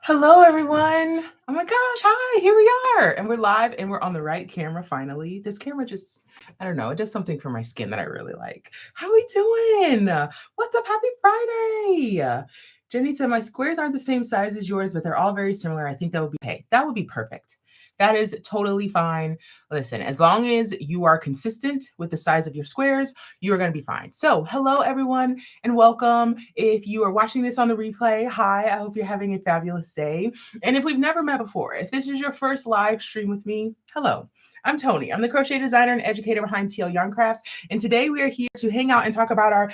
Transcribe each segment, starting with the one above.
Hello, everyone. Oh my gosh. Hi, here we are. And we're live and we're on the right camera finally. This camera just, I don't know, it does something for my skin that I really like. How we doing? What's up? Happy Friday. Jenny said, my squares aren't the same size as yours, but they're all very similar. I think that would be okay. That would be perfect. That is totally fine. Listen, as long as you are consistent with the size of your squares, you are going to be fine. So, hello, everyone, and welcome. If you are watching this on the replay, hi, I hope you're having a fabulous day. And if we've never met before, if this is your first live stream with me, hello. I'm Tony. I'm the crochet designer and educator behind TL Yarn Crafts. And today we are here to hang out and talk about our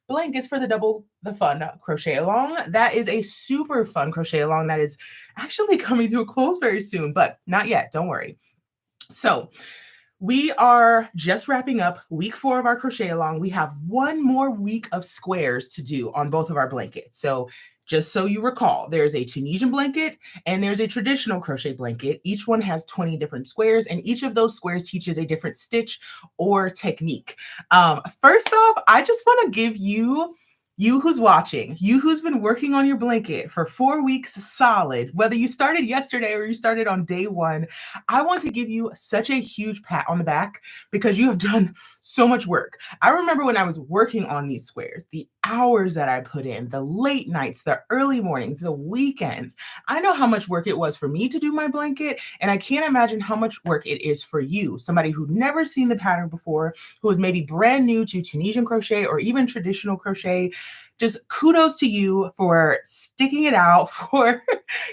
blankets for the fun crochet along. That is a super fun crochet along that is actually coming to a close very soon, but not yet. Don't worry. So, we are just wrapping up week 4 of our crochet along. We have one more week of squares to do on both of our blankets. So just so you recall, there's a Tunisian blanket and there's a traditional crochet blanket. Each one has 20 different squares, and each of those squares teaches a different stitch or technique. First off, I just want to give you who's watching, you who's been working on your blanket for 4 weeks solid, whether you started yesterday or you started on day 1, I want to give you such a huge pat on the back because you have done so much work. I remember when I was working on these squares, the hours that I put in, the late nights, the early mornings, the weekends. I know how much work it was for me to do my blanket, and I can't imagine how much work it is for you, somebody who'd never seen the pattern before, who is maybe brand new to Tunisian crochet or even traditional crochet. Just kudos to you for sticking it out, for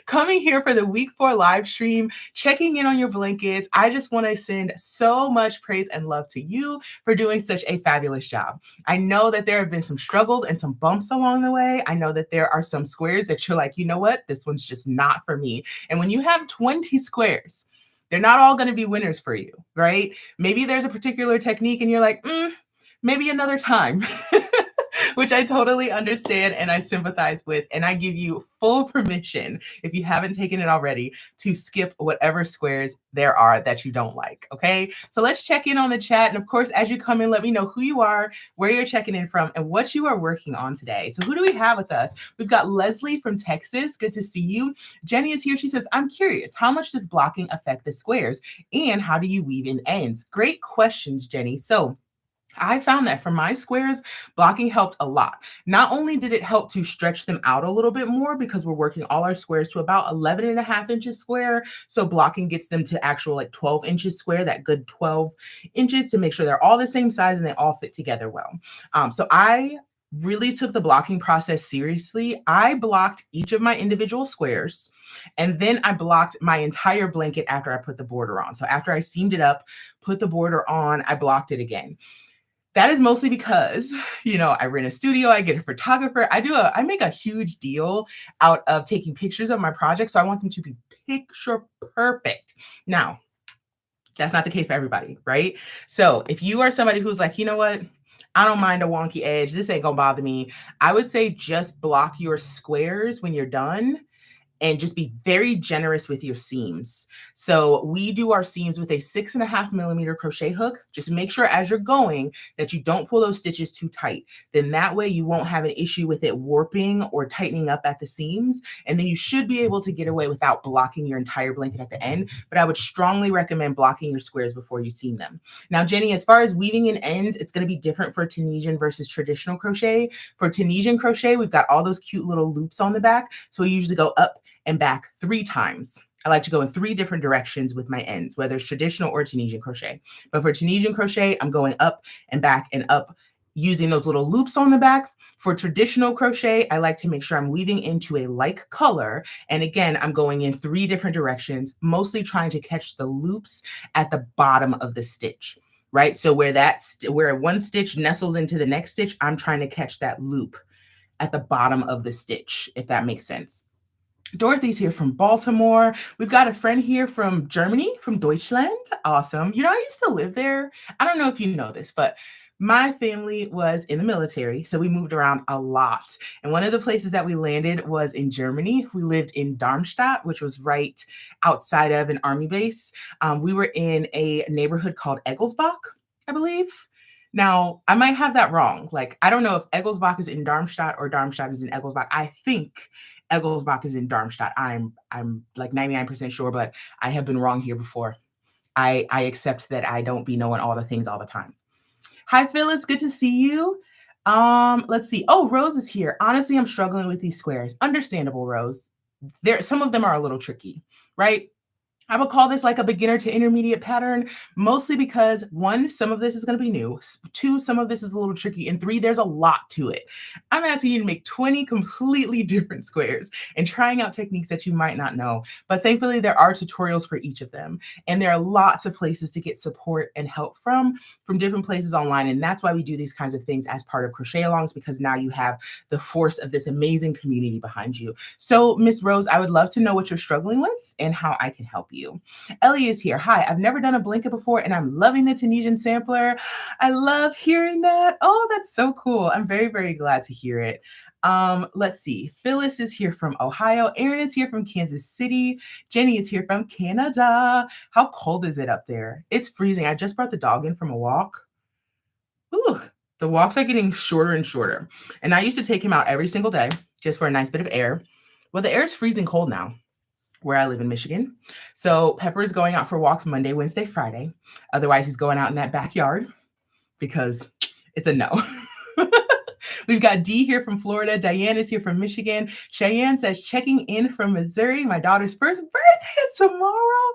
coming here for the week 4 live stream, checking in on your blankets. I just want to send so much praise and love to you for doing such a fabulous job. I know that there have been some struggles and some bumps along the way. I know that there are some squares that you're like, you know what, this one's just not for me. And when you have 20 squares, they're not all going to be winners for you, right? Maybe there's a particular technique and you're like, maybe another time. Which I totally understand and I sympathize with. And I give you full permission, if you haven't taken it already, to skip whatever squares there are that you don't like, okay? So let's check in on the chat. And of course, as you come in, let me know who you are, where you're checking in from, and what you are working on today. So who do we have with us? We've got Leslie from Texas. Good to see you. Jenny is here. She says, I'm curious, how much does blocking affect the squares? And how do you weave in ends? Great questions, Jenny. So I found that for my squares, blocking helped a lot. Not only did it help to stretch them out a little bit more because we're working all our squares to about 11.5 inches square. So blocking gets them to actual like 12 inches square, that good 12 inches to make sure they're all the same size and they all fit together well. So I really took the blocking process seriously. I blocked each of my individual squares, and then I blocked my entire blanket after I put the border on. So after I seamed it up, put the border on, I blocked it again. That is mostly because, I rent a studio, I get a photographer, I make a huge deal out of taking pictures of my projects. So I want them to be picture perfect. Now, that's not the case for everybody, right? So if you are somebody who's like, you know what? I don't mind a wonky edge. This ain't gonna bother me. I would say just block your squares when you're done and just be very generous with your seams. So we do our seams with a 6.5mm crochet hook. Just make sure as you're going that you don't pull those stitches too tight. Then that way you won't have an issue with it warping or tightening up at the seams. And then you should be able to get away without blocking your entire blanket at the end. But I would strongly recommend blocking your squares before you seam them. Now, Jenny, as far as weaving in ends, it's gonna be different for Tunisian versus traditional crochet. For Tunisian crochet, we've got all those cute little loops on the back. So we usually go up and back 3 times. I like to go in 3 different directions with my ends, whether it's traditional or Tunisian crochet. But for Tunisian crochet, I'm going up and back and up using those little loops on the back. For traditional crochet, I like to make sure I'm weaving into a like color. And again, I'm going in 3 different directions, mostly trying to catch the loops at the bottom of the stitch, right? So where one stitch nestles into the next stitch, I'm trying to catch that loop at the bottom of the stitch, if that makes sense. Dorothy's here from Baltimore. We've got a friend here from Germany, from Deutschland. Awesome. I used to live there. I don't know if you know this, but my family was in the military, so we moved around a lot. And one of the places that we landed was in Germany. We lived in Darmstadt, which was right outside of an army base. We were in a neighborhood called Egglesbach, I believe. Now, I might have that wrong. Like, I don't know if Egglesbach is in Darmstadt or Darmstadt is in Egglesbach. I think Egglesbach is in Darmstadt. I'm like 99% sure, but I have been wrong here before. I accept that I don't be knowing all the things all the time. Hi, Phyllis. Good to see you. Let's see. Oh, Rose is here. Honestly, I'm struggling with these squares. Understandable, Rose. Some of them are a little tricky, right? I would call this like a beginner to intermediate pattern, mostly because one, some of this is going to be new. Two, some of this is a little tricky. And three, there's a lot to it. I'm asking you to make 20 completely different squares and trying out techniques that you might not know. But thankfully, there are tutorials for each of them. And there are lots of places to get support and help from different places online. And that's why we do these kinds of things as part of crochet alongs, because now you have the force of this amazing community behind you. So Miss Rose, I would love to know what you're struggling with and how I can help you. Ellie is here. Hi, I've never done a blanket before and I'm loving the Tunisian sampler. I love hearing that. Oh, that's so cool. I'm very, very glad to hear it. Let's see. Phyllis is here from Ohio. Erin is here from Kansas City. Jenny is here from Canada. How cold is it up there? It's freezing. I just brought the dog in from a walk. Ooh, the walks are getting shorter and shorter. And I used to take him out every single day just for a nice bit of air. Well, the air is freezing cold now where I live in Michigan. So Pepper is going out for walks Monday, Wednesday, Friday. Otherwise, he's going out in that backyard because it's a no. We've got Dee here from Florida. Diane is here from Michigan. Cheyenne says, checking in from Missouri. My daughter's first birthday is tomorrow.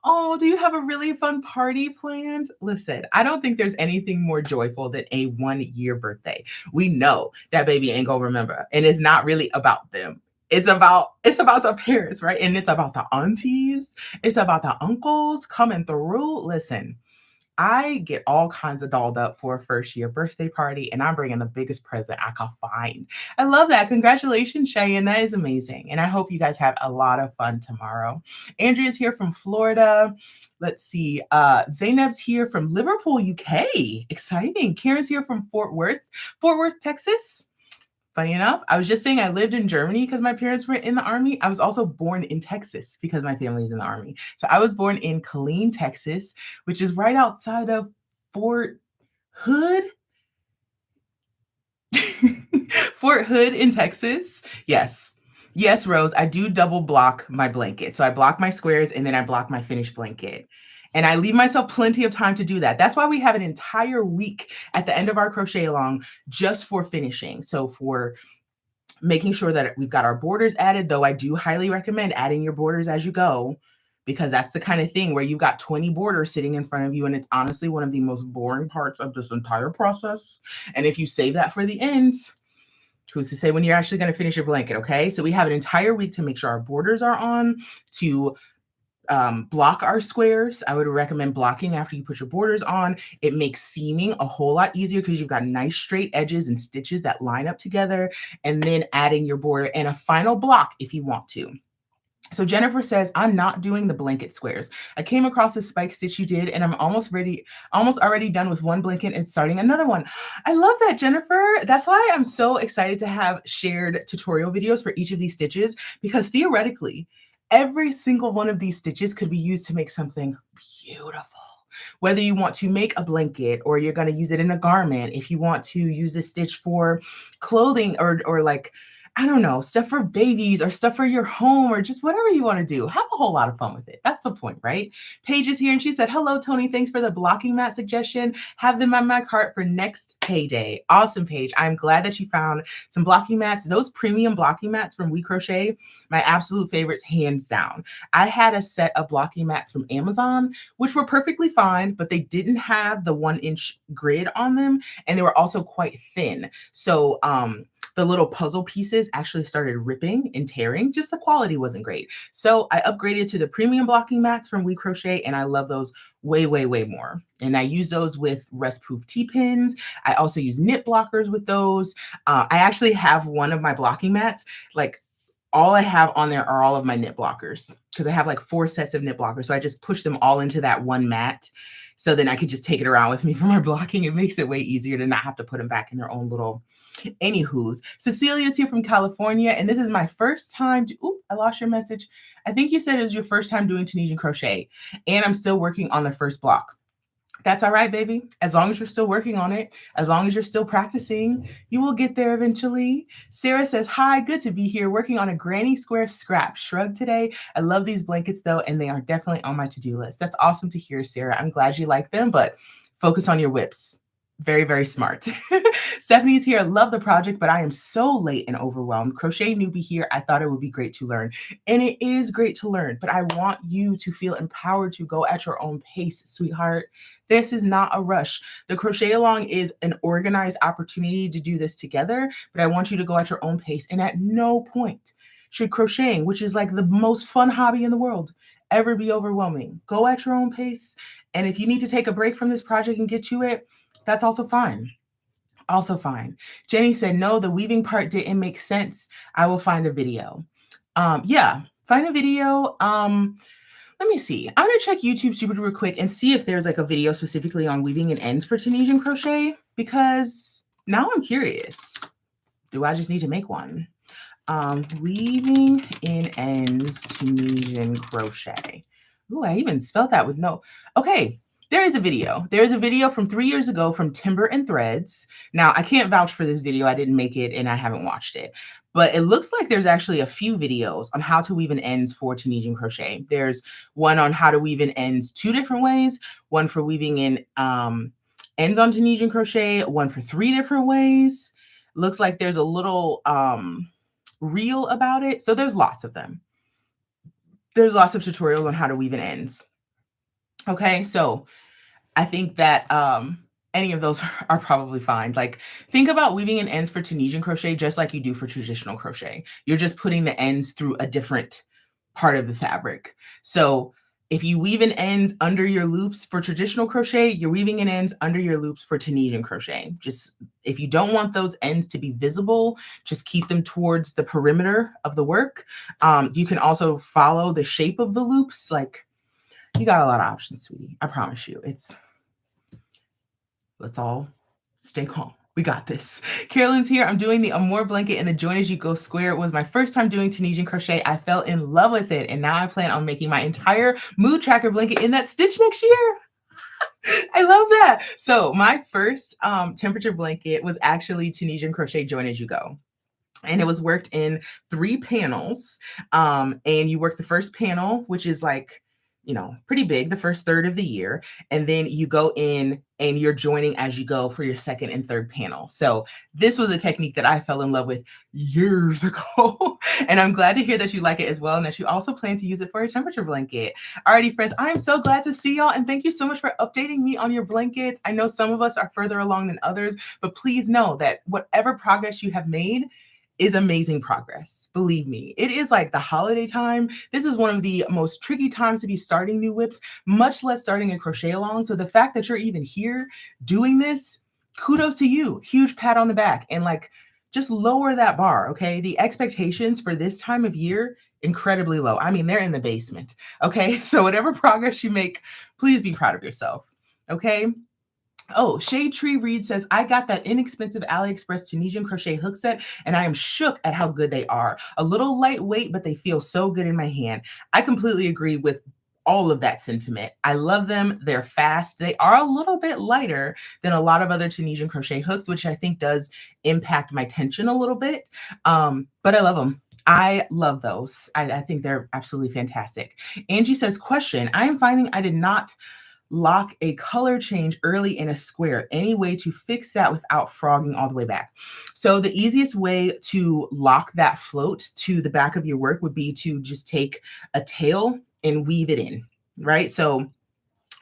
Oh, do you have a really fun party planned? Listen, I don't think there's anything more joyful than a 1-year birthday. We know that baby ain't gonna remember. And it's not really about them. It's about the parents, right? And it's about the aunties. It's about the uncles coming through. Listen, I get all kinds of dolled up for a first-year birthday party, and I'm bringing the biggest present I can find. I love that. Congratulations, Cheyenne. That is amazing. And I hope you guys have a lot of fun tomorrow. Andrea's here from Florida. Let's see. Zainab's here from Liverpool, UK. Exciting. Karen's here from Fort Worth, Texas. Funny enough, I was just saying I lived in Germany because my parents were in the army. I was also born in Texas because my family is in the army. So I was born in Killeen, Texas, which is right outside of Fort Hood. Fort Hood in Texas. Yes. Yes, Rose, I do double block my blanket. So I block my squares and then I block my finished blanket. And I leave myself plenty of time to do that. That's why we have an entire week at the end of our crochet along just for finishing. So for making sure that we've got our borders added, though I do highly recommend adding your borders as you go, because that's the kind of thing where you've got 20 borders sitting in front of you. And it's honestly one of the most boring parts of this entire process. And if you save that for the end, who's to say when you're actually going to finish your blanket, okay? So we have an entire week to make sure our borders are on, to block our squares. I would recommend blocking after you put your borders on. It makes seaming a whole lot easier because you've got nice straight edges and stitches that line up together, and then adding your border and a final block if you want to. So Jennifer says, I'm not doing the blanket squares. I came across the spike stitch you did, and I'm almost already done with one blanket and starting another one. I love that, Jennifer. That's why I'm so excited to have shared tutorial videos for each of these stitches, because theoretically, every single one of these stitches could be used to make something beautiful. Whether you want to make a blanket or you're going to use it in a garment, if you want to use a stitch for clothing or like, I don't know, stuff for babies or stuff for your home or just whatever you want to do. Have a whole lot of fun with it. That's the point, right? Paige is here and she said, hello, Tony. Thanks for the blocking mat suggestion. Have them on my cart for next payday. Awesome, Paige. I'm glad that you found some blocking mats. Those premium blocking mats from We Crochet, my absolute favorites, hands down. I had a set of blocking mats from Amazon, which were perfectly fine, but they didn't have the 1-inch grid on them. And they were also quite thin. So, the little puzzle pieces actually started ripping and tearing. Just the quality wasn't great. So I upgraded to the premium blocking mats from We Crochet, and I love those way, way, way more. And I use those with rust-proof T-pins. I also use knit blockers with those. I actually have one of my blocking mats, like all I have on there are all of my knit blockers, because I have like 4 sets of knit blockers. So I just push them all into that one mat. So then I could just take it around with me for my blocking. It makes it way easier to not have to put them back in their own little anywho's. Cecilia's here from California, and this is my first time I lost your message. I think you said it was your first time doing Tunisian crochet, and I'm still working on the first block. That's all right, baby. As long as you're still working on it, as long as you're still practicing, you will get there eventually. Sarah says, hi, good to be here working on a granny square scrap shrug today. I love these blankets though, and they are definitely on my to-do list. That's awesome to hear, Sarah. I'm glad you like them, but focus on your whips. Very, very smart. Stephanie's here. Love the project, but I am so late and overwhelmed. Crochet newbie here. I thought it would be great to learn. And it is great to learn, but I want you to feel empowered to go at your own pace, sweetheart. This is not a rush. The crochet along is an organized opportunity to do this together, but I want you to go at your own pace. And at no point should crocheting, which is like the most fun hobby in the world, ever be overwhelming. Go at your own pace. And if you need to take a break from this project and get to it, that's also fine. Also fine. Jenny said, no, the weaving part didn't make sense. I will find a video. Yeah, find a video. Let me see. I'm going to check YouTube super duper quick and see if there's like a video specifically on weaving in ends for Tunisian crochet, because now I'm curious. Do I just need to make one? Weaving in ends Tunisian crochet. Ooh, I even spelled that with no. Okay. There is a video. There is a video from 3 years ago from Timber and Threads. Now, I can't vouch for this video. I didn't make it and I haven't watched it. But it looks like there's actually a few videos on how to weave in ends for Tunisian crochet. There's one on how to weave in ends 2 different ways, one for weaving in ends on Tunisian crochet, one for 3 different ways. Looks like there's a little reel about it. So there's lots of them. There's lots of tutorials on how to weave in ends. Okay, so I think that any of those are probably fine. Like, think about weaving in ends for Tunisian crochet just like you do for traditional crochet. You're just putting the ends through a different part of the fabric. So if you weave in ends under your loops for traditional crochet, you're weaving in ends under your loops for Tunisian crochet. Just if you don't want those ends to be visible, just keep them towards the perimeter of the work. You can also follow the shape of the loops. Like, you got a lot of options, sweetie. I promise you. Let's all stay calm. We got this. Carolyn's here. I'm doing the Amour blanket in the Join As You Go square. It was my first time doing Tunisian crochet. I fell in love with it. And now I plan on making my entire mood tracker blanket in that stitch next year. I love that. So my first temperature blanket was actually Tunisian crochet Join As You Go. And it was worked in 3 panels. And you work the first panel, which is like, you know, pretty big, the first third of the year. And then you go in and you're joining as you go for your second and third panel. So this was a technique that I fell in love with years ago. And I'm glad to hear that you like it as well, and that you also plan to use it for a temperature blanket. Alrighty, friends, I am so glad to see y'all. And thank you so much for updating me on your blankets. I know some of us are further along than others, but please know that whatever progress you have made is amazing progress. Believe me, it is like the holiday time. This is one of the most tricky times to be starting new whips, much less starting a crochet along. So the fact that you're even here doing this, kudos to you. Huge pat on the back. And like, just lower that bar, okay? The expectations for this time of year, incredibly low. I mean, they're in the basement, okay? So whatever progress you make, please be proud of yourself, okay? Oh, Shade Tree Reed says, I got that inexpensive AliExpress Tunisian crochet hook set, and I am shook at how good they are. A little lightweight, but they feel so good in my hand. I completely agree with all of that sentiment. I love them. They're fast. They are a little bit lighter than a lot of other Tunisian crochet hooks, which I think does impact my tension a little bit. But I love them. I love those. I think they're absolutely fantastic. Angie says, question, I am finding I did not lock a color change early in a square. Any way to fix that without frogging all the way back? So the easiest way to lock that float to the back of your work would be to just take a tail and weave it in, right? So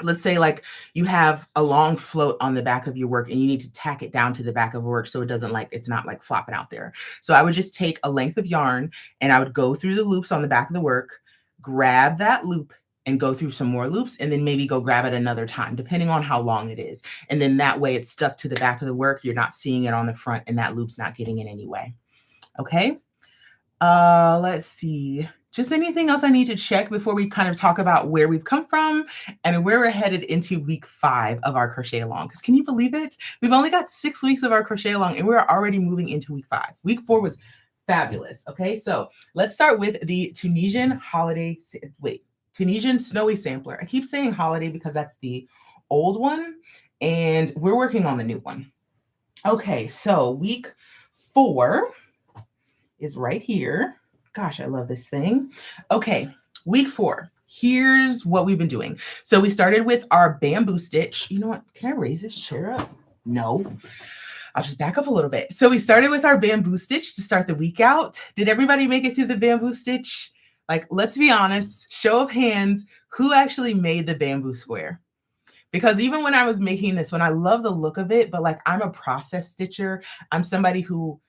let's say like you have a long float on the back of your work and you need to tack it down to the back of work so it doesn't like, it's not like flopping out there. So I would just take a length of yarn and I would go through the loops on the back of the work, grab that loop and go through some more loops, and then maybe go grab it another time, depending on how long it is. And then that way it's stuck to the back of the work. You're not seeing it on the front and that loop's not getting in anyway. Okay. Let's see. Just anything else I need to check before we kind of talk about where we've come from and where we're headed into week 5 of our crochet along. Because can you believe it? We've only got 6 weeks of our crochet along and we're already moving into week 5. Week 4 was fabulous. Okay. So let's start with the Tunisian Tunisian snowy sampler. I keep saying holiday because that's the old one and we're working on the new one. Okay, so week 4 is right here. Gosh, I love this thing. Okay, week 4. Here's what we've been doing. So we started with our bamboo stitch. You know what? Can I raise this chair up? No. I'll just back up a little bit. So we started with our bamboo stitch to start the week out. Did everybody make it through the bamboo stitch? Like, let's be honest, show of hands, who actually made the bamboo square? Because even when I was making this one, I love the look of it, but like I'm a process stitcher. I'm somebody who,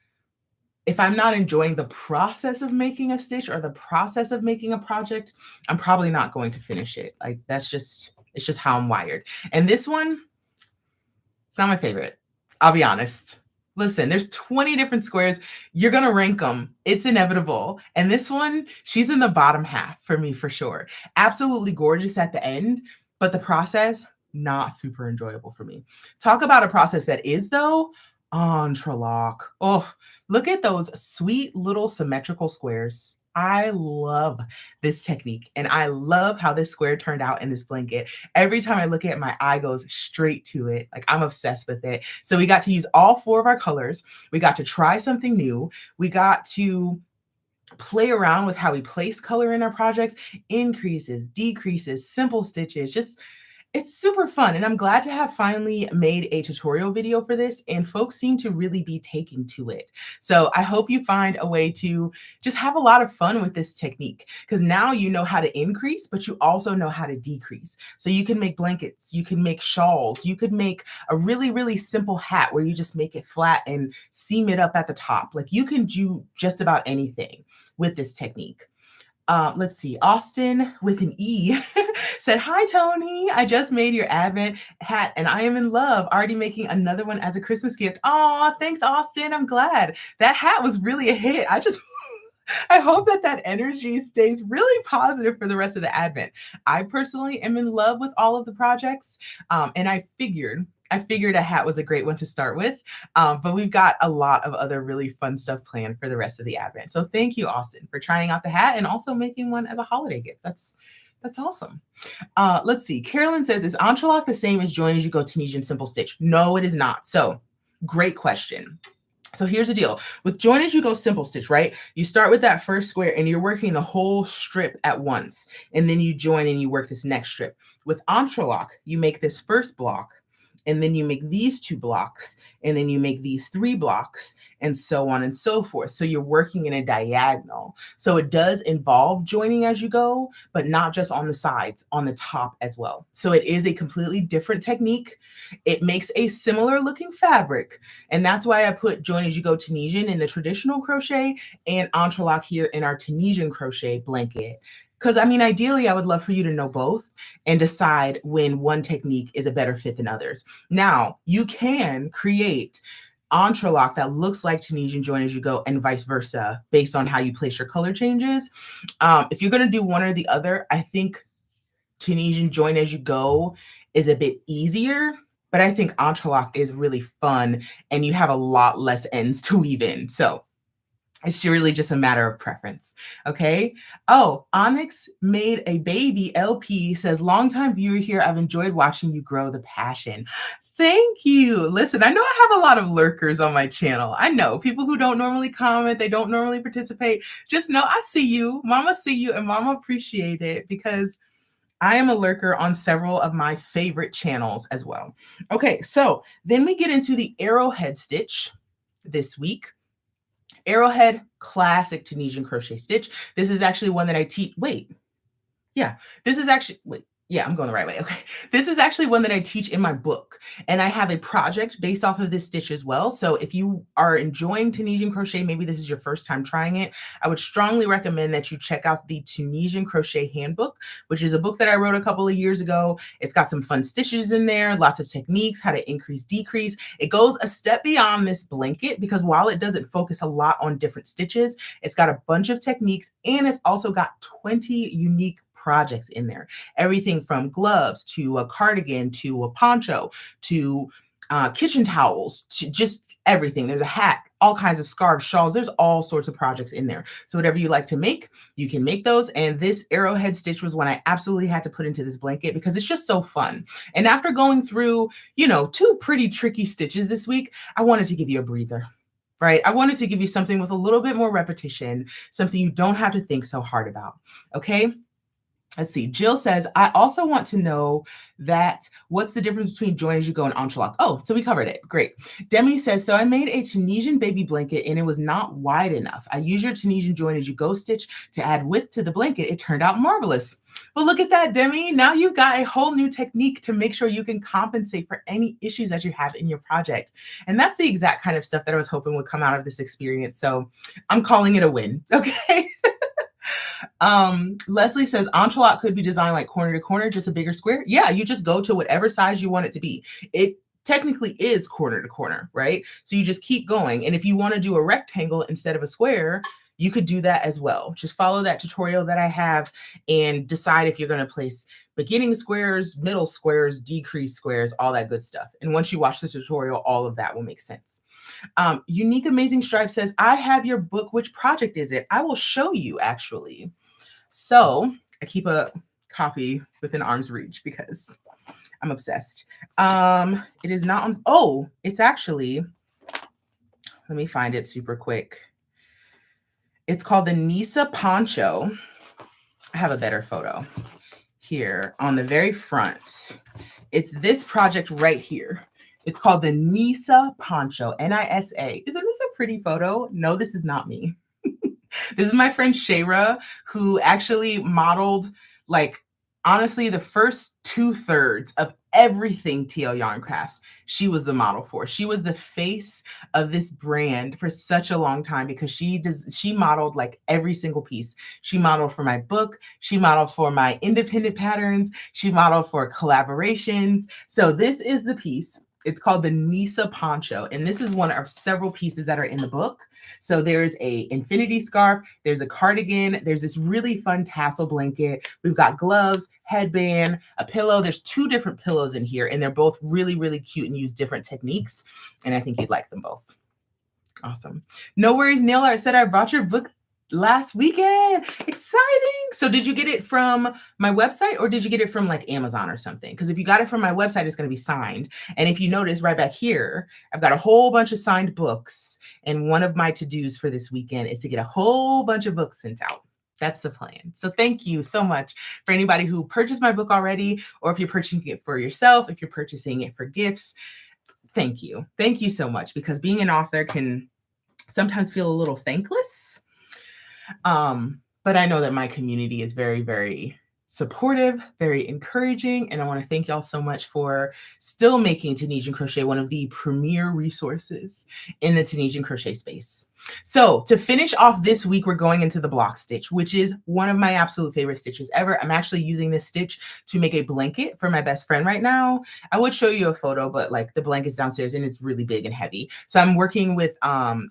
if I'm not enjoying the process of making a stitch or the process of making a project, I'm probably not going to finish it. Like it's just how I'm wired. And this one, it's not my favorite. I'll be honest. Listen, there's 20 different squares. You're going to rank them. It's inevitable. And this one, she's in the bottom half for me for sure. Absolutely gorgeous at the end, but the process, not super enjoyable for me. Talk about a process that is though, entrelac. Oh, look at those sweet little symmetrical squares. I love this technique and I love how this square turned out in this blanket. Every time I look at it, my eye goes straight to it. Like I'm obsessed with it. So we got to use all 4 of our colors. We got to try something new. We got to play around with how we place color in our projects, increases, decreases, simple stitches, just it's super fun. And I'm glad to have finally made a tutorial video for this and folks seem to really be taking to it. So I hope you find a way to just have a lot of fun with this technique because now you know how to increase, but you also know how to decrease. So you can make blankets, you can make shawls, you could make a really, really simple hat where you just make it flat and seam it up at the top. Like you can do just about anything with this technique. Let's see, Austin with an E said, hi, Tony. I just made your Advent hat and I am in love. Already making another one as a Christmas gift. Oh, thanks, Austin. I'm glad. That hat was really a hit. I hope that energy stays really positive for the rest of the Advent. I personally am in love with all of the projects. And I figured a hat was a great one to start with, but we've got a lot of other really fun stuff planned for the rest of the Advent. So thank you, Austin, for trying out the hat and also making one as a holiday gift. That's awesome. Let's see. Carolyn says, is entrelac the same as join as you go Tunisian simple stitch? No, it is not. So great question. So here's the deal. With join as you go simple stitch, right? You start with that first square and you're working the whole strip at once. And then you join and you work this next strip. With entrelac, you make this first block. And then you make these 2 blocks, and then you make these 3 blocks, and so on and so forth. So you're working in a diagonal. So it does involve joining as you go, but not just on the sides, on the top as well. So it is a completely different technique. It makes a similar looking fabric. And that's why I put join as you go Tunisian in the traditional crochet and entrelac here in our Tunisian crochet blanket. Because I mean, ideally, I would love for you to know both and decide when one technique is a better fit than others. Now, you can create entrelac that looks like Tunisian join as you go and vice versa based on how you place your color changes. If you're going to do one or the other, I think Tunisian join as you go is a bit easier, but I think entrelac is really fun and you have a lot less ends to weave in. So it's really just a matter of preference. Okay. Oh, Onyx made a baby LP says, longtime viewer here. I've enjoyed watching you grow the passion. Thank you. Listen, I know I have a lot of lurkers on my channel. I know people who don't normally comment. They don't normally participate. Just know I see you. Mama see you and mama appreciate it because I am a lurker on several of my favorite channels as well. Okay. So then we get into the arrowhead stitch this week. Arrowhead, classic Tunisian crochet stitch. This is actually one that I teach. I'm going the right way. Okay. This is actually one that I teach in my book. And I have a project based off of this stitch as well. So if you are enjoying Tunisian crochet, maybe this is your first time trying it, I would strongly recommend that you check out the Tunisian crochet handbook, which is a book that I wrote a couple of years ago. It's got some fun stitches in there, lots of techniques, how to increase, decrease. It goes a step beyond this blanket because while it doesn't focus a lot on different stitches, it's got a bunch of techniques and it's also got 20 unique projects in there. Everything from gloves to a cardigan to a poncho to kitchen towels to just everything. There's a hat, all kinds of scarves, shawls. There's all sorts of projects in there. So whatever you like to make, you can make those. And this arrowhead stitch was one I absolutely had to put into this blanket because it's just so fun. And after going through, you know, 2 pretty tricky stitches this week, I wanted to give you a breather. Right? I wanted to give you something with a little bit more repetition, something you don't have to think so hard about. Okay? Let's see. Jill says, I also want to know that what's the difference between join as you go and entrelac? Oh, so we covered it. Great. Demi says, so I made a Tunisian baby blanket and it was not wide enough. I used your Tunisian join as you go stitch to add width to the blanket. It turned out marvelous. Well, look at that, Demi. Now you've got a whole new technique to make sure you can compensate for any issues that you have in your project. And that's the exact kind of stuff that I was hoping would come out of this experience. So I'm calling it a win. Okay. Leslie says entrelac could be designed like corner to corner, just a bigger square. Yeah, you just go to whatever size you want it to be. It technically is corner to corner, right? So you just keep going. And if you want to do a rectangle instead of a square, you could do that as well. Just follow that tutorial that I have and decide if you're going to place beginning squares, middle squares, decrease squares, all that good stuff. And once you watch the tutorial, all of that will make sense. Unique Amazing Stripe says, I have your book. Which project is it? I will show you actually. So I keep a copy within arm's reach because I'm obsessed. It is not on, oh, it's actually, let me find it super quick. It's called the Nisa Poncho. I have a better photo here on the very front. It's this project right here. It's called the Nisa Poncho, N-I-S-A. Isn't this a pretty photo? No, this is not me. This is my friend Shayra, who actually modeled, like, honestly, the first 2/3 of everything TL Yarn Crafts, she was the model for. She was the face of this brand for such a long time because she modeled like every single piece. She modeled for my book. She modeled for my independent patterns. She modeled for collaborations. So this is the piece. It's called the Nisa Poncho, and this is one of several pieces that are in the book. So there's a infinity scarf, there's a cardigan, there's this really fun tassel blanket. We've got gloves, headband, a pillow. There's 2 different pillows in here, and they're both really, really cute and use different techniques. And I think you'd like them both. Awesome. No worries, Neil. I said I bought your book last weekend. Exciting. So did you get it from my website or did you get it from like Amazon or something? Because if you got it from my website, it's going to be signed. And if you notice right back here, I've got a whole bunch of signed books. And one of my to-dos for this weekend is to get a whole bunch of books sent out. That's the plan. So thank you so much for anybody who purchased my book already, or if you're purchasing it for yourself, if you're purchasing it for gifts. Thank you. Thank you so much, because being an author can sometimes feel a little thankless. But I know that my community is very, very supportive, very encouraging, and I want to thank y'all so much for still making Tunisian crochet one of the premier resources in the Tunisian crochet space. So to finish off this week, we're going into the block stitch, which is one of my absolute favorite stitches ever. I'm actually using this stitch to make a blanket for my best friend right now. I would show you a photo, but like the blanket's downstairs and it's really big and heavy. So I'm working with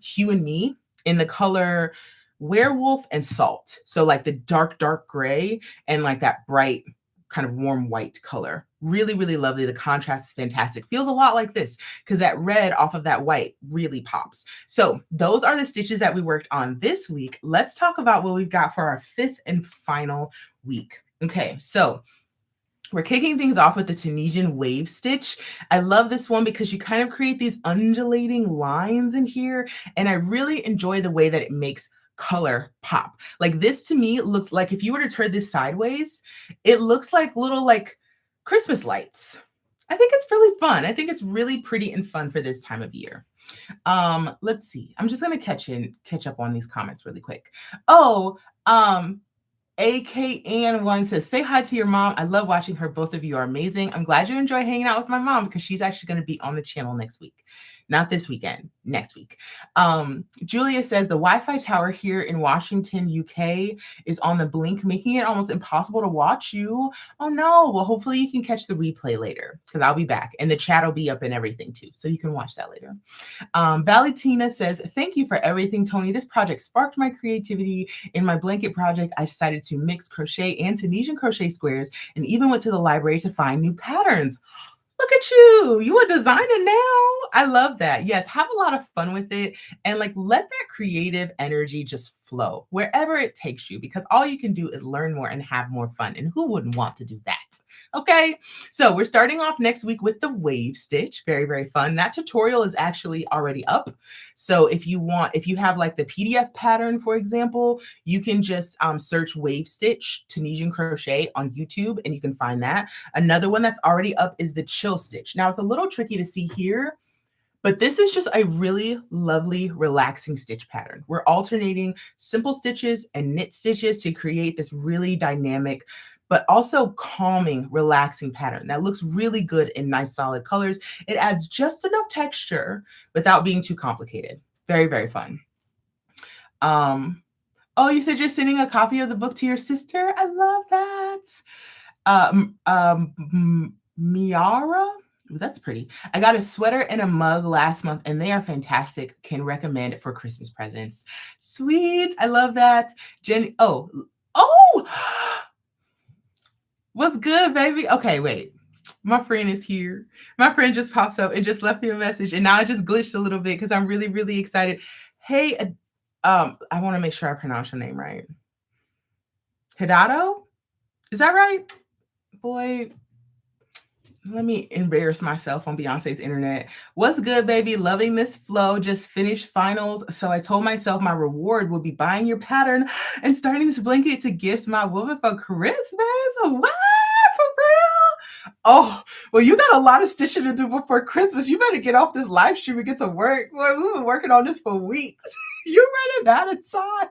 Hue and Me in the color Werewolf and Salt. So like the dark, dark gray and like that bright kind of warm white color. Really, really lovely. The contrast is fantastic. Feels a lot like this because that red off of that white really pops. So those are the stitches that we worked on this week. Let's talk about what we've got for our 5th and final week. Okay, so we're kicking things off with the Tunisian wave stitch. I love this one because you kind of create these undulating lines in here. And I really enjoy the way that it makes color pop. Like this to me looks like, if you were to turn this sideways, it looks like little like Christmas lights. I think it's really fun. I think it's really pretty and fun for this time of year. Let's see. I'm just going to catch up on these comments really quick. Oh, AKN1 says, say hi to your mom. I love watching her. Both of you are amazing. I'm glad you enjoy hanging out with my mom because she's actually going to be on the channel next week. Not this weekend, next week. Julia says, the Wi-Fi tower here in Washington, UK is on the blink, making it almost impossible to watch you. Oh no, well, hopefully you can catch the replay later because I'll be back and the chat will be up and everything too. So you can watch that later. Valentina says, thank you for everything, Tony. This project sparked my creativity. In my blanket project, I decided to mix crochet and Tunisian crochet squares and even went to the library to find new patterns. Look at you. You a designer now. I love that. Yes, have a lot of fun with it and like let that creative energy just flow wherever it takes you because all you can do is learn more and have more fun. And who wouldn't want to do that? Okay. So we're starting off next week with the wave stitch. Very, very fun. That tutorial is actually already up. So if you have like the PDF pattern, for example, you can just search wave stitch Tunisian crochet on YouTube and you can find that. Another one that's already up is the chill stitch. Now it's a little tricky to see here, but this is just a really lovely, relaxing stitch pattern. We're alternating simple stitches and knit stitches to create this really dynamic, but also calming, relaxing pattern that looks really good in nice solid colors. It adds just enough texture without being too complicated. Very, very fun. Oh, you said you're sending a copy of the book to your sister? I love that. Miara. Ooh, that's pretty. I got a sweater and a mug last month, and they are fantastic. Can recommend it for Christmas presents. Sweet. I love that. Jenny. Oh. What's good, baby? Okay, wait. My friend is here. My friend just pops up and just left me a message, and now I just glitched a little bit because I'm really, really excited. Hey, I want to make sure I pronounce your name right. Hidato? Is that right? Boy, let me embarrass myself on Beyonce's internet. What's good, baby? Loving this flow. Just finished finals. So I told myself my reward would be buying your pattern and starting this blanket to gift my woman for Christmas. What? For real? Oh, well, you got a lot of stitching to do before Christmas. You better get off this live stream and get to work. Boy, we've been working on this for weeks. You're running out of time.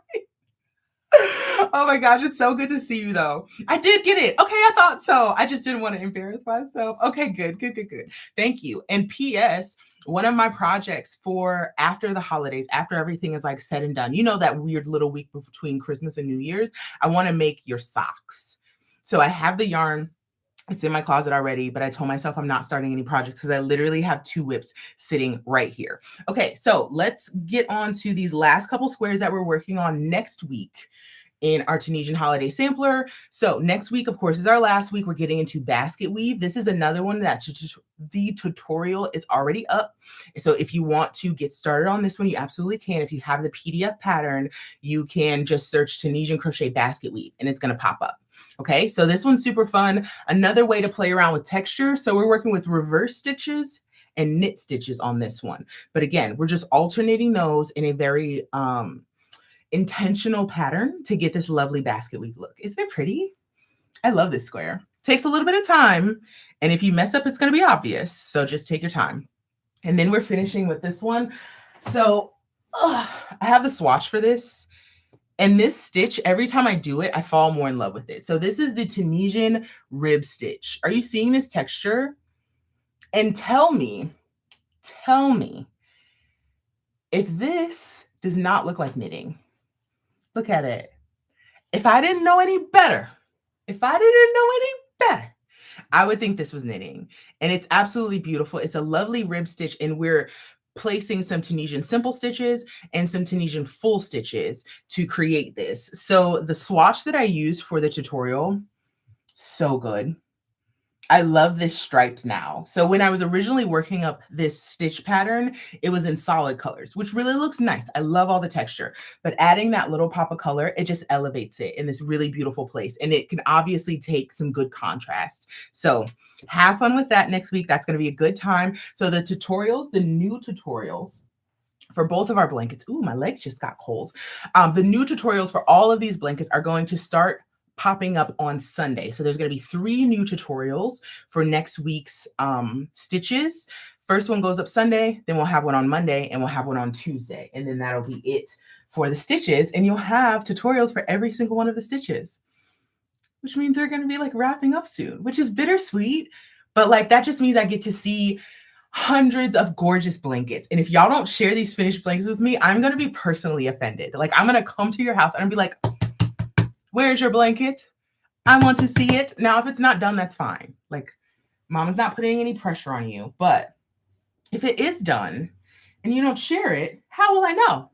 Oh my gosh, it's so good to see you though. I did get it. Okay, I thought so. I just didn't want to embarrass myself. Okay, good. Thank you. And P.S., one of my projects for after the holidays, after everything is like said and done, you know, that weird little week between Christmas and New Year's, I want to make your socks. So I have the yarn. It's in my closet already, but I told myself I'm not starting any projects because I literally have 2 whips sitting right here. Okay, so let's get on to these last couple squares that we're working on next week in our Tunisian holiday sampler. So next week, of course, is our last week. We're getting into basket weave. This is another one that the tutorial is already up. So if you want to get started on this one, you absolutely can. If you have the PDF pattern, you can just search Tunisian crochet basket weave and it's going to pop up. Okay, so this one's super fun. Another way to play around with texture. So we're working with reverse stitches and knit stitches on this one. But again, we're just alternating those in a very intentional pattern to get this lovely basket weave look. Isn't it pretty? I love this square. Takes a little bit of time. And if you mess up, it's going to be obvious. So just take your time. And then we're finishing with this one. So I have the swatch for this. And this stitch, every time I do it, I fall more in love with it. So this is the Tunisian rib stitch. Are you seeing this texture? And tell me if this does not look like knitting. Look at it. If I didn't know any better, I would think this was knitting. And it's absolutely beautiful. It's a lovely rib stitch, and we're placing some Tunisian simple stitches and some Tunisian full stitches to create this. So the swatch that I used for the tutorial, so good. I love this striped now. So when I was originally working up this stitch pattern, it was in solid colors, which really looks nice. I love all the texture, but adding that little pop of color, it just elevates it in this really beautiful place. And it can obviously take some good contrast. So have fun with that next week. That's going to be a good time. So the tutorials, the new tutorials for both of our blankets. Ooh, my legs just got cold. The new tutorials for all of these blankets are going to start popping up on Sunday. So there's going to be 3 new tutorials for next week's stitches. First one goes up Sunday, then we'll have one on Monday, and we'll have one on Tuesday. And then that'll be it for the stitches. And you'll have tutorials for every single one of the stitches, which means they're going to be like wrapping up soon, which is bittersweet. But like that just means I get to see hundreds of gorgeous blankets. And if y'all don't share these finished blankets with me, I'm going to be personally offended. Like I'm going to come to your house and be like, where's your blanket? I want to see it. Now, if it's not done, that's fine. Like, Mama's not putting any pressure on you. But if it is done and you don't share it, how will I know?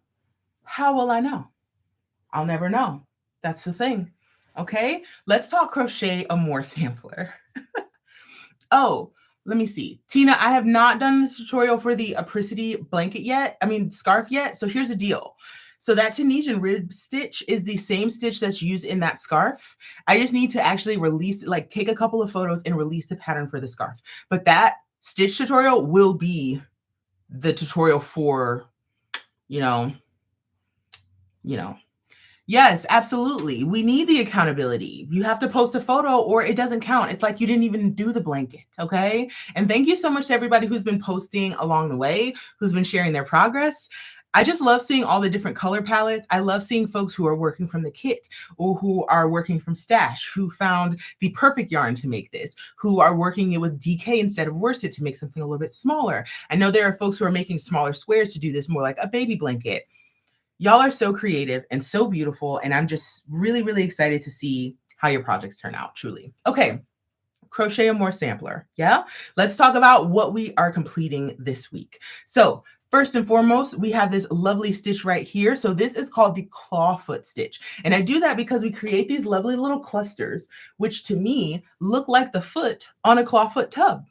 How will I know? I'll never know. That's the thing. Okay? Let's talk crochet a more sampler. Oh, let me see. Tina, I have not done this tutorial for the apricity scarf yet. So here's the deal. So that Tunisian rib stitch is the same stitch that's used in that scarf. I just need to actually release, like take a couple of photos and release the pattern for the scarf. But that stitch tutorial will be the tutorial for, you know. Yes, absolutely. We need the accountability. You have to post a photo or it doesn't count. It's like you didn't even do the blanket, okay? And thank you so much to everybody who's been posting along the way, who's been sharing their progress. I just love seeing all the different color palettes. I love seeing folks who are working from the kit or who are working from stash, who found the perfect yarn to make this, who are working it with DK instead of worsted to make something a little bit smaller. I know there are folks who are making smaller squares to do this more like a baby blanket. Y'all are so creative and so beautiful, and I'm just really, really excited to see how your projects turn out, truly. Okay, crochet a more sampler, yeah? Let's talk about what we are completing this week. So first and foremost, we have this lovely stitch right here. So this is called the clawfoot stitch. And I do that because we create these lovely little clusters, which to me look like the foot on a clawfoot tub.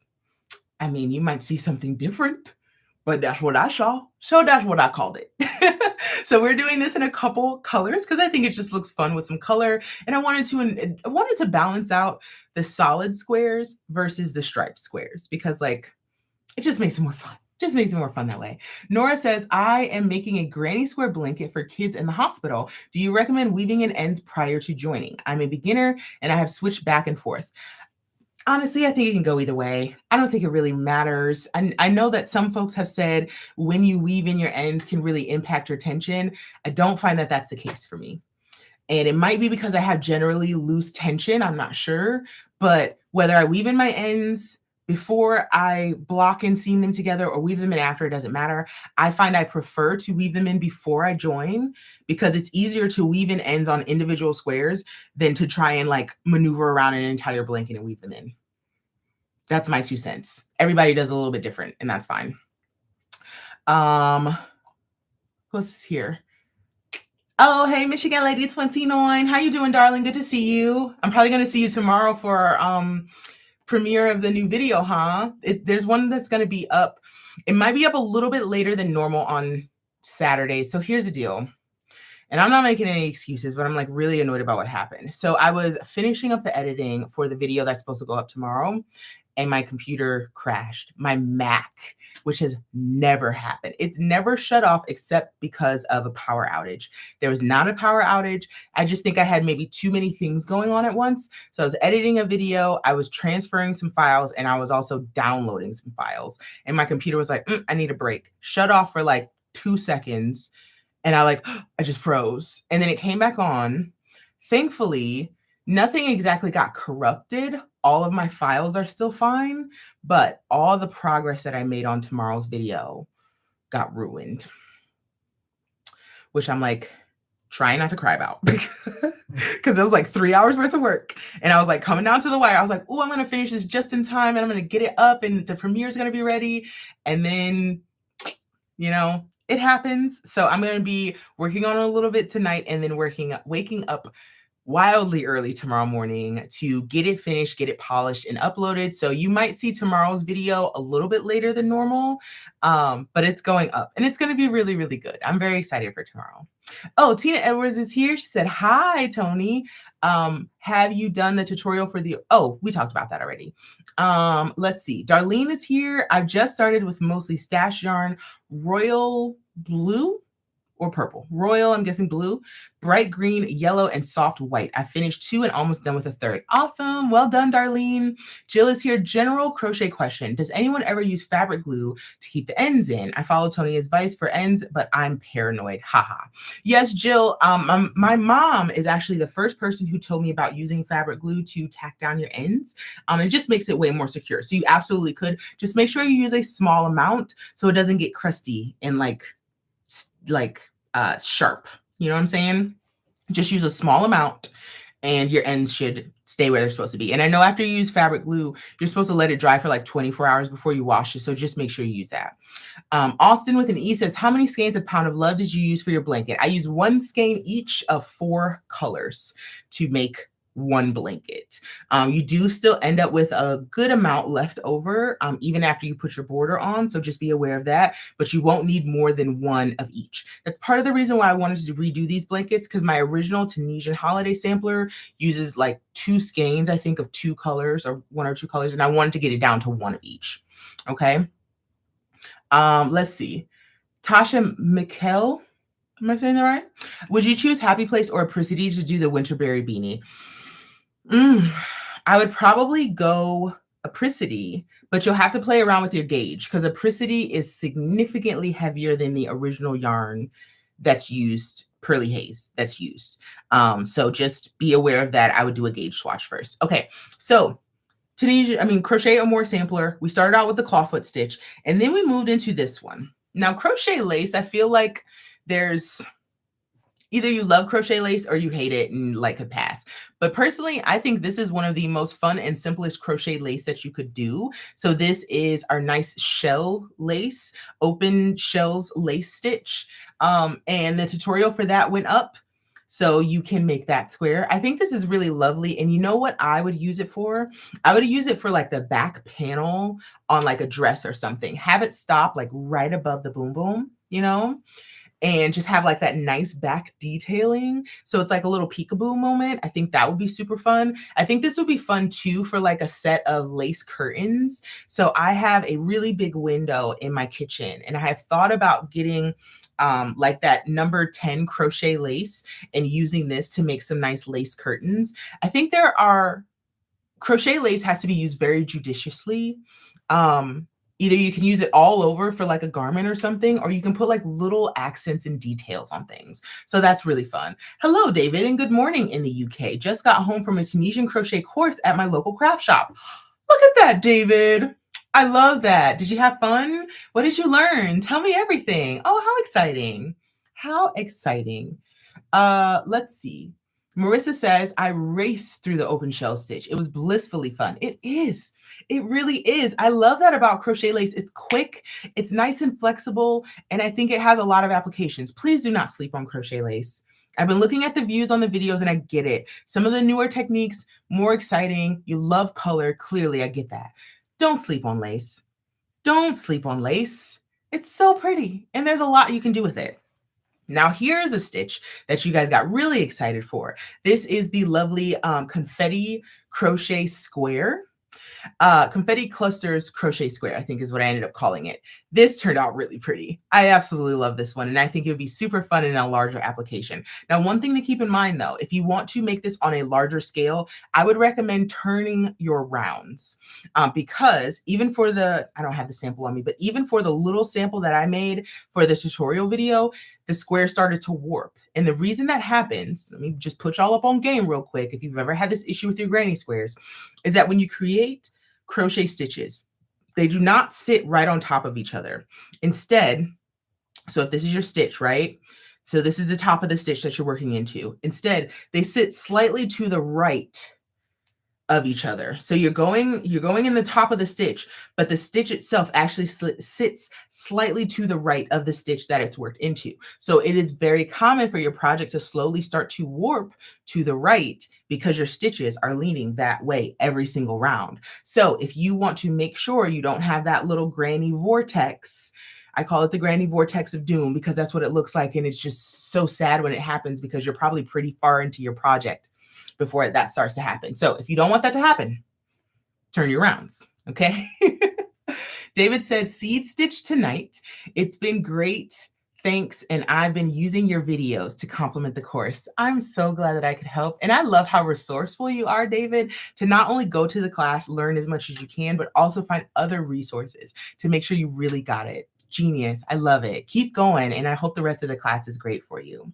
I mean, you might see something different, but that's what I saw. So that's what I called it. So we're doing this in a couple colors because I think it just looks fun with some color. And I wanted to balance out the solid squares versus the striped squares because like, it just makes it more fun. Just makes it more fun that way. Nora says, I am making a granny square blanket for kids in the hospital. Do you recommend weaving in ends prior to joining? I'm a beginner and I have switched back and forth. Honestly, I think it can go either way. I don't think it really matters. I know that some folks have said when you weave in your ends can really impact your tension. I don't find that that's the case for me. And it might be because I have generally loose tension. I'm not sure. But whether I weave in my ends before I block and seam them together or weave them in after, it doesn't matter. I find I prefer to weave them in before I join because it's easier to weave in ends on individual squares than to try and like maneuver around an entire blanket and weave them in. That's my 2 cents. Everybody does a little bit different, and that's fine. Who's here? Oh, hey, Michigan Lady 29. How you doing, darling? Good to see you. I'm probably going to see you tomorrow for our premiere of the new video, huh? There's one that's going to be up. It might be up a little bit later than normal on Saturday. So here's the deal. And I'm not making any excuses, but I'm like really annoyed about what happened. So I was finishing up the editing for the video that's supposed to go up tomorrow, and my computer crashed. My Mac, which has never happened. It's never shut off except because of a power outage. There was not a power outage. I just think I had maybe too many things going on at once. So I was editing a video, I was transferring some files, and I was also downloading some files. And my computer was like, I need a break. Shut off for like 2 seconds. And I just froze. And then it came back on. Thankfully, nothing exactly got corrupted. All of my files are still fine, but all the progress that I made on tomorrow's video got ruined, which I'm like trying not to cry about because it was like 3 hours worth of work. And I was like coming down to the wire. I was like, oh, I'm going to finish this just in time and I'm going to get it up and the premiere is going to be ready. And then, it happens. So I'm going to be working on it a little bit tonight and then waking up wildly early tomorrow morning to get it finished, get it polished and uploaded. So you might see tomorrow's video a little bit later than normal, but it's going up and it's going to be really, really good. I'm very excited for tomorrow. Oh, Tina Edwards is here. She said, hi, Tony. Have you done the tutorial for we talked about that already. Let's see. Darlene is here. I've just started with mostly stash yarn, royal blue or purple. Royal, I'm guessing blue, bright green, yellow, and soft white. I finished 2 and almost done with a 3rd. Awesome. Well done, Darlene. Jill is here. General crochet question. Does anyone ever use fabric glue to keep the ends in? I follow Tony's advice for ends, but I'm paranoid. Haha. Yes, Jill. My mom is actually the first person who told me about using fabric glue to tack down your ends. It just makes it way more secure. So you absolutely could. Just make sure you use a small amount so it doesn't get crusty and sharp. You know what I'm saying? Just use a small amount and your ends should stay where they're supposed to be. And I know after you use fabric glue, you're supposed to let it dry for like 24 hours before you wash it. So just make sure you use that. Austin with an E says, how many skeins of Pound of Love did you use for your blanket? I use 1 skein each of 4 colors to make one blanket. You do still end up with a good amount left over, even after you put your border on. So just be aware of that, but you won't need more than one of each. That's part of the reason why I wanted to redo these blankets, because my original Tunisian holiday sampler uses like 2 skeins, I think, of 2 colors or 1 or 2 colors. And I wanted to get it down to 1 of each. Okay. Let's see. Tasha Mikkel, am I saying that right? Would you choose Happy Place or Apricity to do the Winterberry beanie? I would probably go Apricity, but you'll have to play around with your gauge because Apricity is significantly heavier than the original yarn that's used, Pearly Haze that's used. So just be aware of that. I would do a gauge swatch first. Okay, so Crochet Amour sampler. We started out with the clawfoot stitch, and then we moved into this one. Now, crochet lace, I feel like there's either you love crochet lace or you hate it and like could pass. But personally, I think this is one of the most fun and simplest crochet lace that you could do. So this is our nice shell lace, open shells lace stitch. And the tutorial for that went up, so you can make that square. I think this is really lovely. And you know what I would use it for? I would use it for like the back panel on like a dress or something. Have it stop like right above the boom boom, you know? And just have like that nice back detailing. So it's like a little peekaboo moment. I think that would be super fun. I think this would be fun too for like a set of lace curtains. So I have a really big window in my kitchen, and I have thought about getting like that number 10 crochet lace and using this to make some nice lace curtains. I think crochet lace has to be used very judiciously. Either you can use it all over for like a garment or something, or you can put like little accents and details on things. So that's really fun. Hello, David, and good morning in the UK. Just got home from a Tunisian crochet course at my local craft shop. Look at that, David. I love that. Did you have fun? What did you learn? Tell me everything. Oh, how exciting. How exciting. Let's see. Marissa says, I raced through the open shell stitch. It was blissfully fun. It is. It really is. I love that about crochet lace. It's quick, it's nice and flexible, and I think it has a lot of applications. Please do not sleep on crochet lace. I've been looking at the views on the videos and I get it. Some of the newer techniques, more exciting. You love color. Clearly, I get that. Don't sleep on lace. Don't sleep on lace. It's so pretty, and there's a lot you can do with it. Now, here's a stitch that you guys got really excited for. This is the lovely confetti crochet square. Confetti clusters crochet square, I think is what I ended up calling it. This turned out really pretty. I absolutely love this one, and I think it would be super fun in a larger application. Now, one thing to keep in mind though, if you want to make this on a larger scale, I would recommend turning your rounds because even for I don't have the sample on me, but even for the little sample that I made for the tutorial video, the square started to warp. And the reason that happens, let me just put y'all up on game real quick, if you've ever had this issue with your granny squares, is that when you create crochet stitches, they do not sit right on top of each other. Instead, so if this is your stitch, right? So this is the top of the stitch that you're working into. Instead, they sit slightly to the right of each other. So you're going in the top of the stitch, but the stitch itself actually sits slightly to the right of the stitch that it's worked into. So it is very common for your project to slowly start to warp to the right because your stitches are leaning that way every single round. So if you want to make sure you don't have that little granny vortex, I call it the granny vortex of doom because that's what it looks like. And it's just so sad when it happens because you're probably pretty far into your project before that starts to happen. So if you don't want that to happen, turn your rounds, okay? David said, seed stitch tonight. It's been great. Thanks. And I've been using your videos to complement the course. I'm so glad that I could help. And I love how resourceful you are, David, to not only go to the class, learn as much as you can, but also find other resources to make sure you really got it. Genius. I love it. Keep going. And I hope the rest of the class is great for you.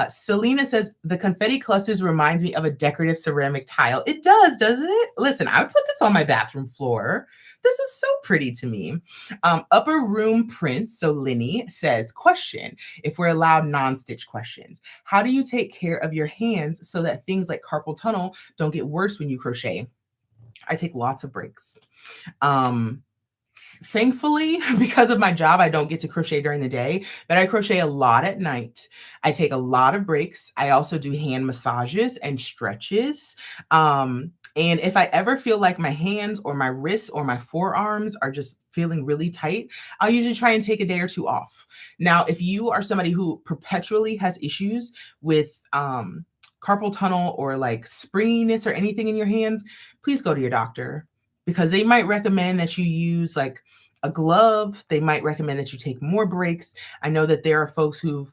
Selena says, the confetti clusters reminds me of a decorative ceramic tile. It does, doesn't it? Listen, I would put this on my bathroom floor. This is so pretty to me. Upper Room Prince, so Linny, says, question, if we're allowed non-stitch questions, how do you take care of your hands so that things like carpal tunnel don't get worse when you crochet? I take lots of breaks. Thankfully, because of my job, I don't get to crochet during the day, but I crochet a lot at night. I take a lot of breaks. I also do hand massages and stretches. And if I ever feel like my hands or my wrists or my forearms are just feeling really tight, I'll usually try and take a day or two off. Now, if you are somebody who perpetually has issues with carpal tunnel or like springiness or anything in your hands, please go to your doctor, because they might recommend that you use like a glove. They might recommend that you take more breaks. I know that there are folks who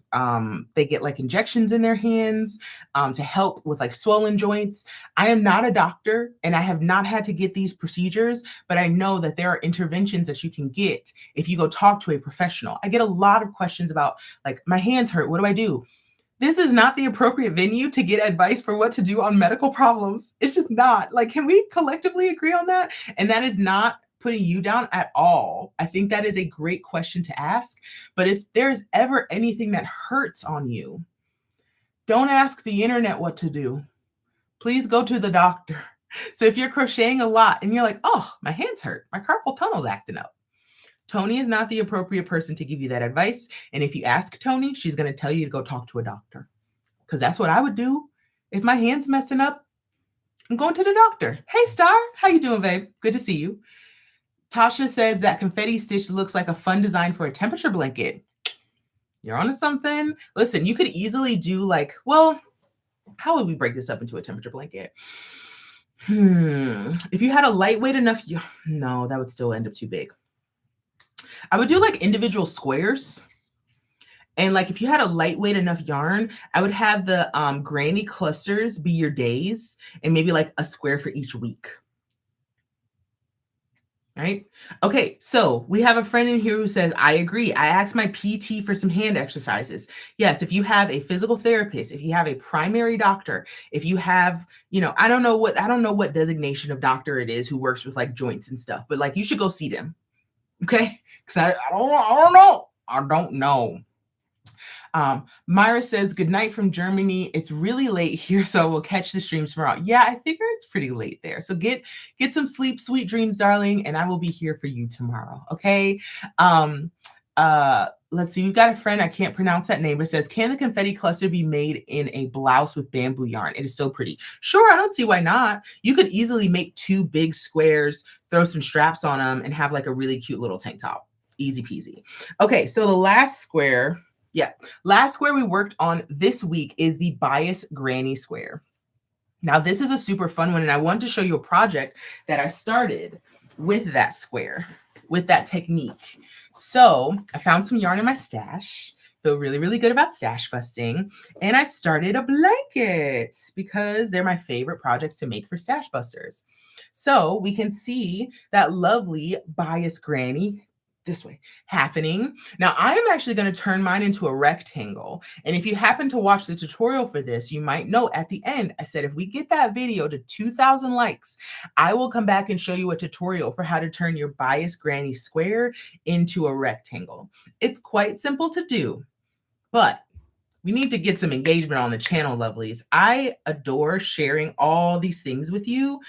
they get like injections in their hands to help with like swollen joints. I am not a doctor and I have not had to get these procedures, but I know that there are interventions that you can get if you go talk to a professional. I get a lot of questions about like, my hands hurt, what do I do? This is not the appropriate venue to get advice for what to do on medical problems. It's just not. Like, can we collectively agree on that? And that is not putting you down at all. I think that is a great question to ask. But if there's ever anything that hurts on you, don't ask the internet what to do. Please go to the doctor. So if you're crocheting a lot and you're like, oh, my hands hurt, my carpal tunnel's acting up, Tony is not the appropriate person to give you that advice. And if you ask Tony, she's going to tell you to go talk to a doctor, because that's what I would do. If my hand's messing up, I'm going to the doctor. Hey, Star, how you doing, babe? Good to see you. Tasha says that confetti stitch looks like a fun design for a temperature blanket. You're onto something. Listen, you could easily do like, well, how would we break this up into a temperature blanket? If you had a lightweight enough, no, that would still end up too big. I would do like individual squares. And like, if you had a lightweight enough yarn, I would have the granny clusters be your days and maybe like a square for each week. Right? Okay, so we have a friend in here who says, I agree. I asked my PT for some hand exercises. Yes, if you have a physical therapist, if you have a primary doctor, if you have, I don't know what designation of doctor it is who works with like joints and stuff, but like, you should go see them. Okay? Because I don't know. Myra says, good night from Germany. It's really late here, so we'll catch the stream tomorrow. Yeah, I figure it's pretty late there. So get some sleep, sweet dreams, darling, and I will be here for you tomorrow. Okay. Let's see. We've got a friend, I can't pronounce that name, but says, can the confetti cluster be made in a blouse with bamboo yarn? It is so pretty. Sure, I don't see why not. You could easily make 2 big squares, throw some straps on them, and have like a really cute little tank top. Easy peasy. Okay, so the last square we worked on this week is the bias granny square. Now, this is a super fun one, and I want to show you a project that I started with that square, with that technique. So I found some yarn in my stash, feel really, really good about stash busting, and I started a blanket because they're my favorite projects to make for stash busters. So we can see that lovely bias granny this way happening. Now I am actually going to turn mine into a rectangle. And if you happen to watch the tutorial for this, you might know at the end, I said, if we get that video to 2,000 likes, I will come back and show you a tutorial for how to turn your bias granny square into a rectangle. It's quite simple to do, but we need to get some engagement on the channel, lovelies. I adore sharing all these things with you.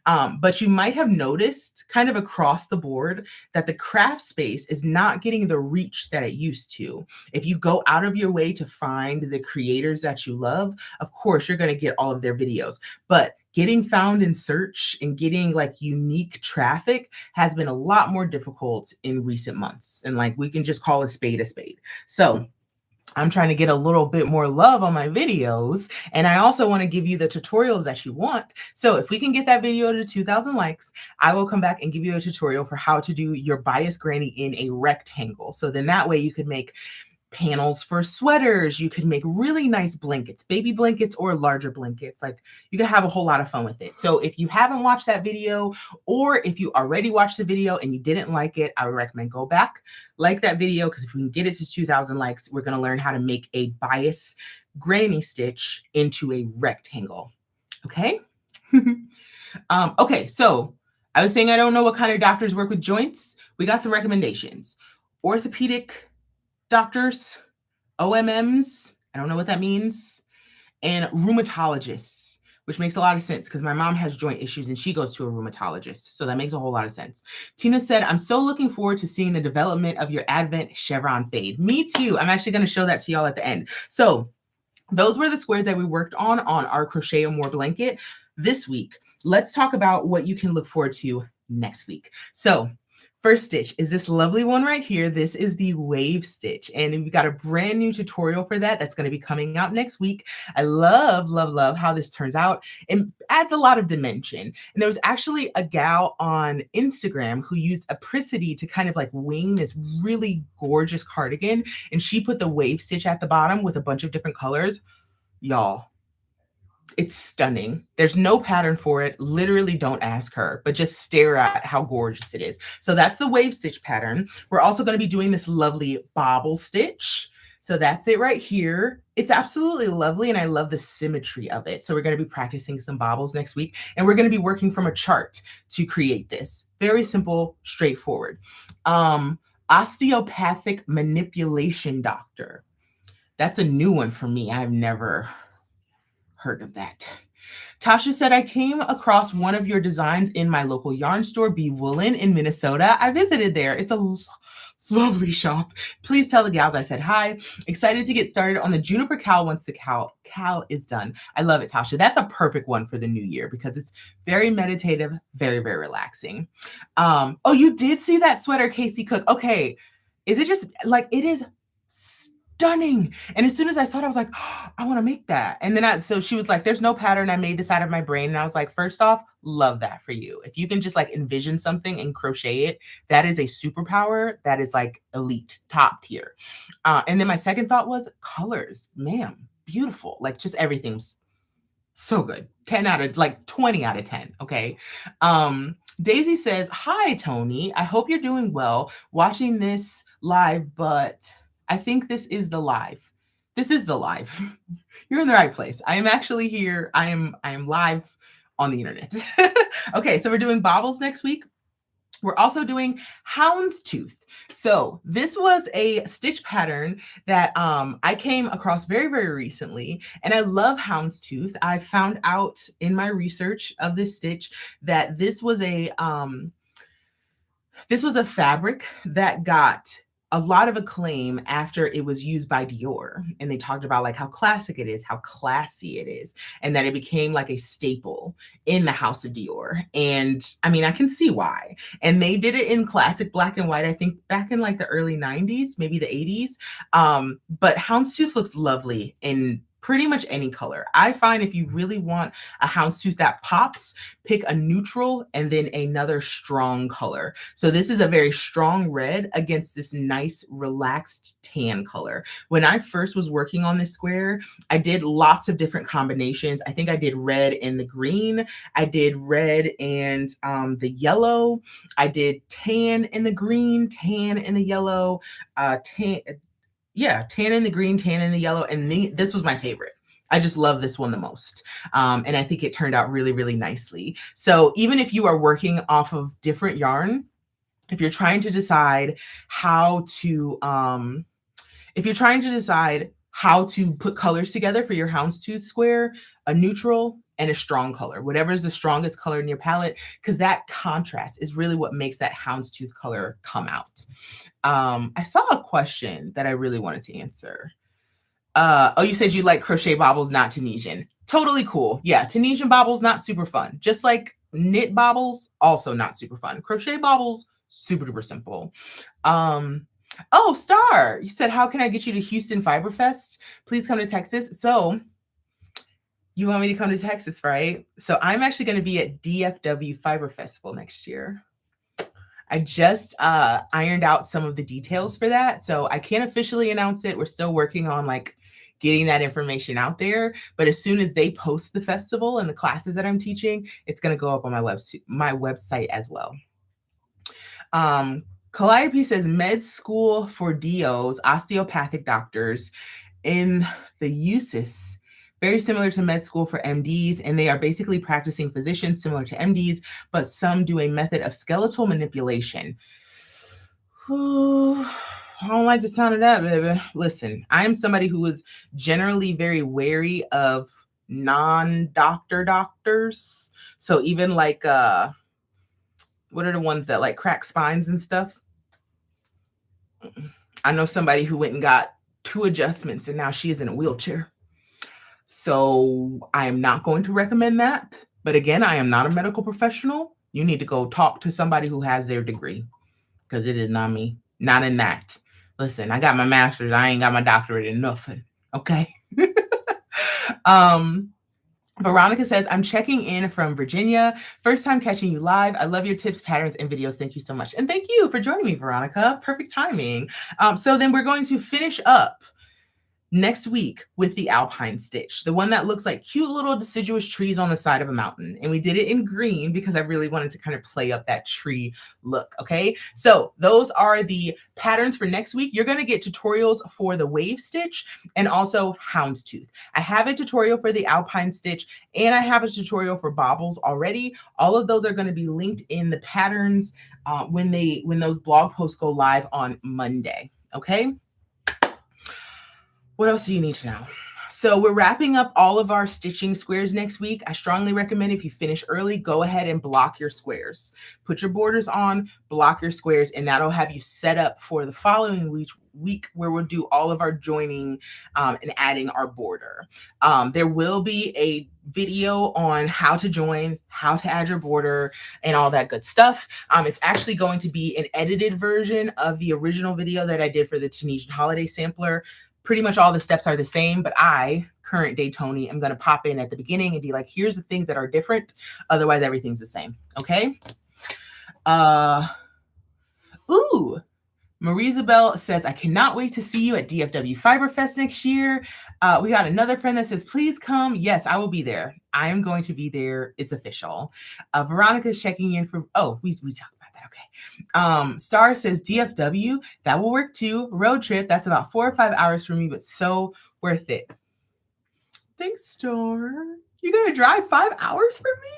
But you might have noticed kind of across the board that the craft space is not getting the reach that it used to. If you go out of your way to find the creators that you love, of course, you're going to get all of their videos. But getting found in search and getting like unique traffic has been a lot more difficult in recent months. And like, we can just call a spade a spade. So I'm trying to get a little bit more love on my videos. And I also want to give you the tutorials that you want. So if we can get that video to 2,000 likes, I will come back and give you a tutorial for how to do your bias granny in a rectangle. So then that way you could make panels for sweaters. You could make really nice blankets, baby blankets or larger blankets. Like, you can have a whole lot of fun with it. So if you haven't watched that video, or if you already watched the video and you didn't like it, I would recommend go back, like that video, because if we can get it to 2,000 likes, we're going to learn how to make a bias granny stitch into a rectangle. Okay. Okay. So I was saying, I don't know what kind of doctors work with joints. We got some recommendations. Orthopedic doctors, OMMs, I don't know what that means, and rheumatologists. which makes a lot of sense because my mom has joint issues and she goes to a rheumatologist. So that makes a whole lot of sense. Tina said, I'm so looking forward to seeing the development of your Advent chevron fade. Me too. I'm actually going to show that to y'all at the end. So those were the squares that we worked on our Crochet or More blanket this week. Let's talk about what you can look forward to next week. So first stitch is this lovely one right here. This is the wave stitch, and we've got a brand new tutorial for that that's going to be coming out next week. I love, love, love how this turns out. It adds a lot of dimension. And there was actually a gal on Instagram who used apricity to kind of like wing this really gorgeous cardigan, and she put the wave stitch at the bottom with a bunch of different colors. Y'all, it's stunning. There's no pattern for it. Literally don't ask her, but just stare at how gorgeous it is. So that's the wave stitch pattern. We're also going to be doing this lovely bobble stitch. So that's it right here. It's absolutely lovely, and I love the symmetry of it. So we're going to be practicing some bobbles next week, and we're going to be working from a chart to create this. Very simple, straightforward. Osteopathic manipulation doctor. That's a new one for me. I've never heard of that. Tasha said, I came across one of your designs in my local yarn store, Be Woolen in Minnesota. I visited there. It's a lovely shop. Please tell the gals I said hi. Excited to get started on the Juniper Cowl once the cowl is done. I love it, Tasha. That's a perfect one for the new year because it's very meditative, very, very relaxing. Oh, you did see that sweater, Casey Cook. Okay. Is it just like, it is stunning. And as soon as I saw it, I was like, oh, I want to make that. And then so she was like, there's no pattern. I made this out of my brain. And I was like, first off, love that for you. If you can just like envision something and crochet it, that is a superpower. That is like elite, top tier. And then my second thought was colors, ma'am, beautiful. Like just everything's so good. 10 out of like 20 out of 10. Okay. Daisy says, hi, Tony. I hope you're doing well. Watching this live, but I think this is the live. This is the live. You're in the right place. I am actually here. I am live on the internet. Okay, so we're doing bobbles next week. We're also doing houndstooth. So this was a stitch pattern that I came across very, very recently, and I love houndstooth. I found out in my research of this stitch that this was a fabric that got a lot of acclaim after it was used by Dior. And they talked about like how classic it is, how classy it is, and that it became like a staple in the house of Dior. And I mean, I can see why. And they did it in classic black and white, I think back in like the early 90s, maybe the 80s. But houndstooth looks lovely in pretty much any color. I find if you really want a houndstooth that pops, pick a neutral and then another strong color. So this is a very strong red against this nice relaxed tan color. When I first was working on this square, I did lots of different combinations. I think I did red and the green. I did red and the yellow. I did tan and the green, tan and the yellow, tan in the green, tan in the yellow. And this was my favorite. I just love this one the most. And I think it turned out really, really nicely. So even if you are working off of different yarn, if you're trying to decide how to put colors together for your houndstooth square, a neutral and a strong color, whatever is the strongest color in your palette, because that contrast is really what makes that houndstooth color come out. I saw a question that I really wanted to answer. Oh, you said you like crochet bobbles, not Tunisian. Totally cool. Yeah, Tunisian bobbles, not super fun. Just like knit bobbles, also not super fun. Crochet bobbles, super duper simple. Oh, Star, you said, how can I get you to Houston Fiber Fest? Please come to Texas. So you want me to come to Texas, right? So I'm actually going to be at DFW Fiber Festival next year. I just ironed out some of the details for that. So I can't officially announce it. We're still working on like getting that information out there. But as soon as they post the festival and the classes that I'm teaching, it's going to go up on my website as well. Calliope says med school for DOs, osteopathic doctors in the USIS, very similar to med school for MDs, and they are basically practicing physicians similar to MDs, but some do a method of skeletal manipulation. Ooh, I don't like the sound of that, baby. Listen, I am somebody who is generally very wary of non-doctor doctors. So even like what are the ones that like crack spines and stuff? I know somebody who went and got 2 adjustments and now she is in a wheelchair. So I am not going to recommend that. But again, I am not a medical professional. You need to go talk to somebody who has their degree, because it is not me. Not in that. Listen, I got my master's. I ain't got my doctorate in nothing. Okay. Veronica says, I'm checking in from Virginia. First time catching you live. I love your tips, patterns, and videos. Thank you so much. And thank you for joining me, Veronica. Perfect timing. So then we're going to finish up next week with the alpine stitch, the one that looks like cute little deciduous trees on the side of a mountain. And we did it in green because I really wanted to kind of play up that tree look. Okay, so those are the patterns for next week. You're going to get tutorials for the wave stitch and also houndstooth. I have a tutorial for the alpine stitch and I have a tutorial for bobbles already. All of those are going to be linked in the patterns when those blog posts go live on Monday. Okay. What else do you need to know? So we're wrapping up all of our stitching squares next week. I strongly recommend if you finish early, go ahead and block your squares. Put your borders on, block your squares, and that'll have you set up for the following week where we'll do all of our joining and adding our border. There will be a video on how to join, how to add your border, and all that good stuff. It's actually going to be an edited version of the original video that I did for the Tunisian holiday sampler. Pretty much all the steps are the same, but I, current day Tony, am going to pop in at the beginning and be like, here's the things that are different. Otherwise, everything's the same. Okay. Marie Isabel says, I cannot wait to see you at DFW Fiber Fest next year. We got another friend that says, please come. Yes, I will be there. I am going to be there. It's official. Veronica's checking in for, we talked about that. Okay. Star says, DFW, that will work too. Road trip, that's about 4 or 5 hours for me, but so worth it. Thanks, Star. You're going to drive 5 hours for me?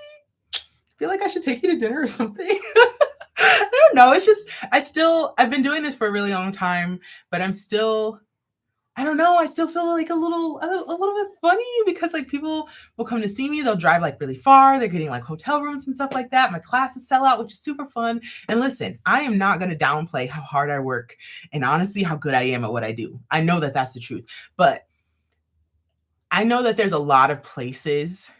I feel like I should take you to dinner or something. I don't know. It's just, I've been doing this for a really long time, but I still feel like a little bit funny because like people will come to see me. They'll drive like really far. They're getting like hotel rooms and stuff like that. My classes sell out, which is super fun. And listen, I am not going to downplay how hard I work and honestly how good I am at what I do. I know that that's the truth, but I know that there's a lot of places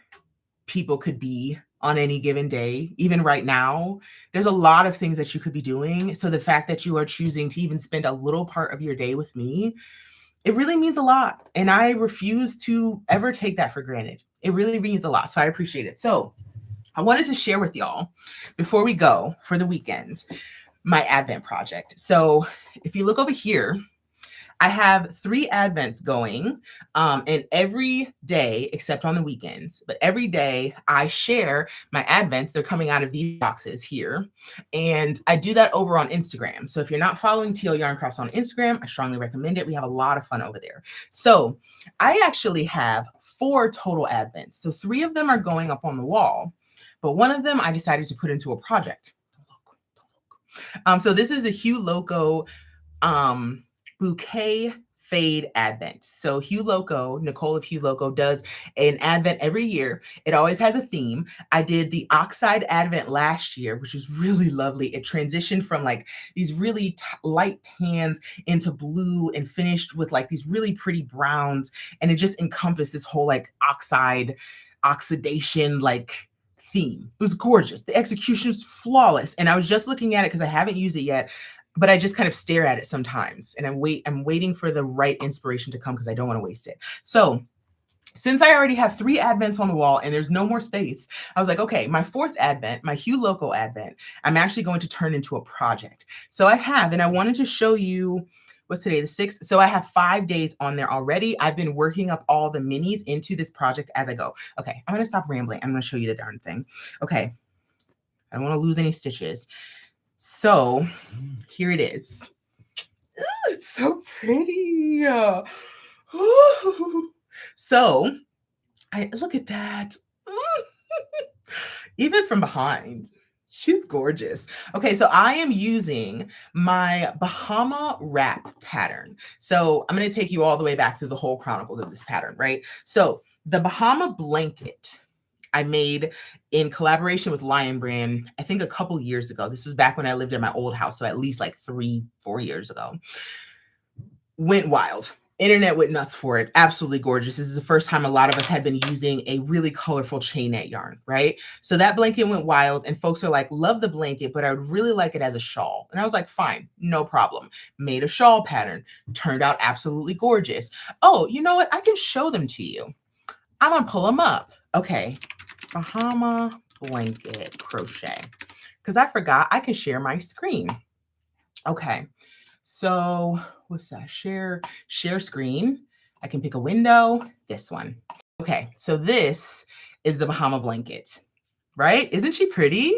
people could be on any given day. Even right now, there's a lot of things that you could be doing. So the fact that you are choosing to even spend a little part of your day with me, it really means a lot. And I refuse to ever take that for granted. It really means a lot. So I appreciate it. So I wanted to share with y'all before we go for the weekend, my Advent project. So if you look over here, I have 3 Advents going, and every day, except on the weekends, but every day I share my Advents. They're coming out of these boxes here, and I do that over on Instagram. So if you're not following TL Yarn Crafts on Instagram, I strongly recommend it. We have a lot of fun over there. So I actually have 4 total Advents. So 3 of them are going up on the wall, but one of them I decided to put into a project. So this is the Hue Loco Bouquet Fade Advent. So Hue Loco, Nicole of Hue Loco, does an Advent every year. It always has a theme. I did the Oxide Advent last year, which was really lovely. It transitioned from like these really light tans into blue and finished with like these really pretty browns. And it just encompassed this whole like oxidation like theme. It was gorgeous. The execution is flawless. And I was just looking at it because I haven't used it yet, but I just kind of stare at it sometimes. And I'm waiting for the right inspiration to come because I don't want to waste it. So since I already have 3 Advents on the wall and there's no more space, I was like, okay, my 4th Advent, my Hue Loco Advent, I'm actually going to turn into a project. So I have, and I wanted to show you, what's today, the 6th? So I have 5 days on there already. I've been working up all the minis into this project as I go. Okay, I'm going to stop rambling. I'm going to show you the darn thing. Okay, I don't want to lose any stitches. So here it is. Ooh, it's so pretty. Ooh. So I look at that. Even from behind, She's gorgeous. Okay, so I am using my Bahama wrap pattern. So I'm going to take you all the way back through the whole chronicles of this pattern, right? So the Bahama blanket I made in collaboration with Lion Brand, I think a couple years ago. This was back when I lived in my old house, so at least like 3-4 years ago. Went wild. Internet went nuts for it. Absolutely gorgeous. This is the first time a lot of us had been using a really colorful chain net yarn, right? So that blanket went wild and folks are like, love the blanket, but I would really like it as a shawl. And I was like, fine, no problem. Made a shawl pattern. Turned out absolutely gorgeous. Oh, you know what? I can show them to you. I'm going to pull them up. Okay. Bahama blanket crochet. Because I forgot I can share my screen. Okay. So what's that? Share screen. I can pick a window, this one. Okay, so this is the Bahama blanket, right? Isn't she pretty?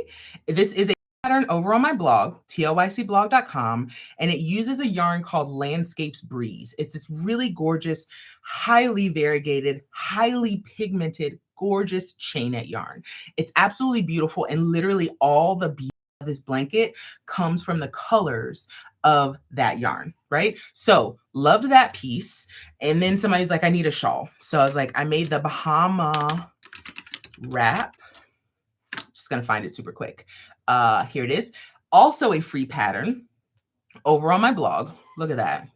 This is a pattern over on my blog, tlycblog.com, and it uses a yarn called Landscapes Breeze. It's this really gorgeous, highly variegated, highly pigmented, gorgeous chain net yarn. It's absolutely beautiful, and literally all the beauty of this blanket comes from the colors of that yarn, right? So loved that piece. And then somebody's like, I need a shawl. So I was like, I made the Bahama wrap. Just gonna find it super quick. Here it is. Also a free pattern over on my blog. Look at that.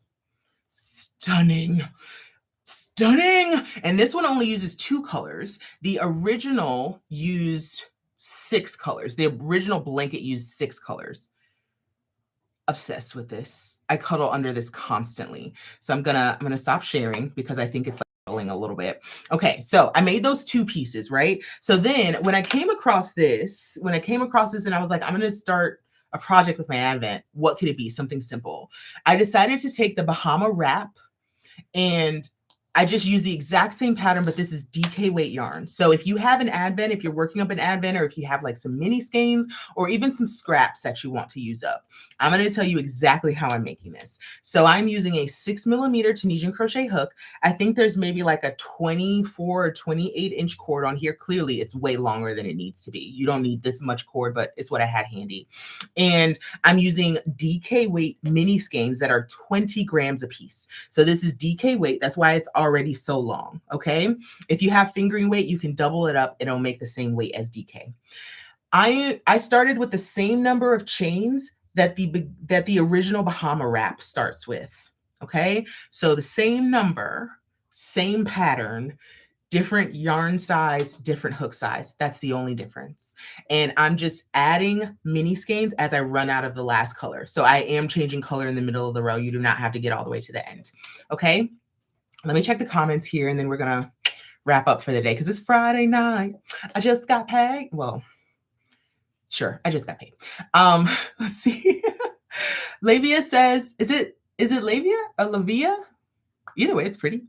Stunning. Stunning. And this one only uses 2 colors. The original used 6 colors. The original blanket used 6 colors. Obsessed with this. I cuddle under this constantly. So I'm gonna stop sharing because I think it's like cuddling a little bit. Okay, so I made those 2 pieces, right? So then when I came across this, and I was like, I'm gonna start a project with my Advent. What could it be? Something simple. I decided to take the Bahama wrap and I just use the exact same pattern, but this is DK weight yarn. So if you have an Advent, if you're working up an Advent, or if you have like some mini skeins or even some scraps that you want to use up, I'm going to tell you exactly how I'm making this. So I'm using a 6mm Tunisian crochet hook. I think there's maybe like a 24 or 28 inch cord on here. Clearly it's way longer than it needs to be. You don't need this much cord, but it's what I had handy. And I'm using DK weight mini skeins that are 20 grams a piece. So this is DK weight. That's why it's already so long. Okay. If you have fingering weight, you can double it up. It'll make the same weight as DK. I started with the same number of chains that the original Bahama wrap starts with. Okay. So the same number, same pattern, different yarn size, different hook size. That's the only difference. And I'm just adding mini skeins as I run out of the last color. So I am changing color in the middle of the row. You do not have to get all the way to the end. Okay. Let me check the comments here and then we're going to wrap up for the day because it's Friday night. I just got paid. Well, sure. I just got paid. Let's see. Lavia says, is it Lavia or Lavia? Either way, it's pretty.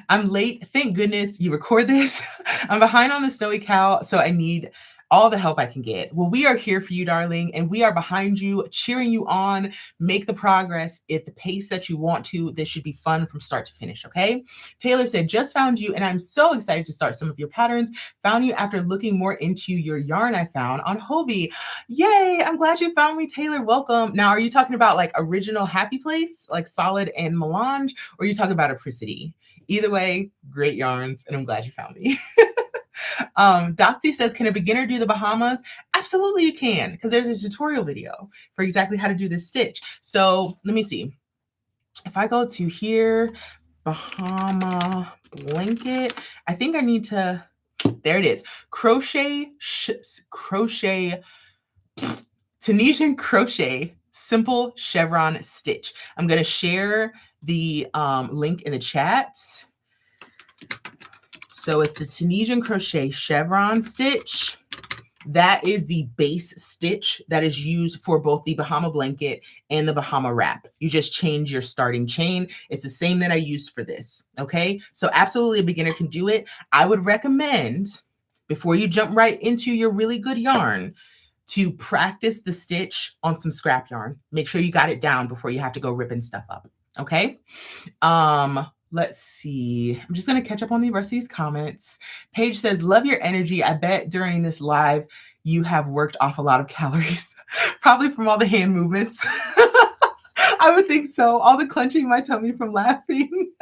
I'm late. Thank goodness you record this. I'm behind on the snowy cow, so I need all the help I can get. Well, we are here for you, darling, and we are behind you, cheering you on. Make the progress at the pace that you want to. This should be fun from start to finish, okay? Taylor said, just found you, and I'm so excited to start some of your patterns. Found you after looking more into your yarn I found on Hobie. Yay, I'm glad you found me, Taylor. Welcome. Now, are you talking about like original Happy Place, like Solid and Melange, or are you talking about Apricity? Either way, great yarns, and I'm glad you found me. Doxy says, can a beginner do the Bahamas? Absolutely you can, because there's a tutorial video for exactly how to do this stitch. So let me see. If I go to here, Bahama blanket, I think I need to, there it is. Tunisian crochet, simple chevron stitch. I'm going to share the link in the chat. So it's the Tunisian crochet chevron stitch. That is the base stitch that is used for both the Bahama blanket and the Bahama wrap. You just change your starting chain. It's the same that I used for this. Okay. So absolutely a beginner can do it. I would recommend, before you jump right into your really good yarn, to practice the stitch on some scrap yarn. Make sure you got it down before you have to go ripping stuff up. Okay. Let's see. I'm just going to catch up on the rest of these comments. Paige says, love your energy. I bet during this live, you have worked off a lot of calories, probably from all the hand movements. I would think so. All the clenching my tummy from laughing.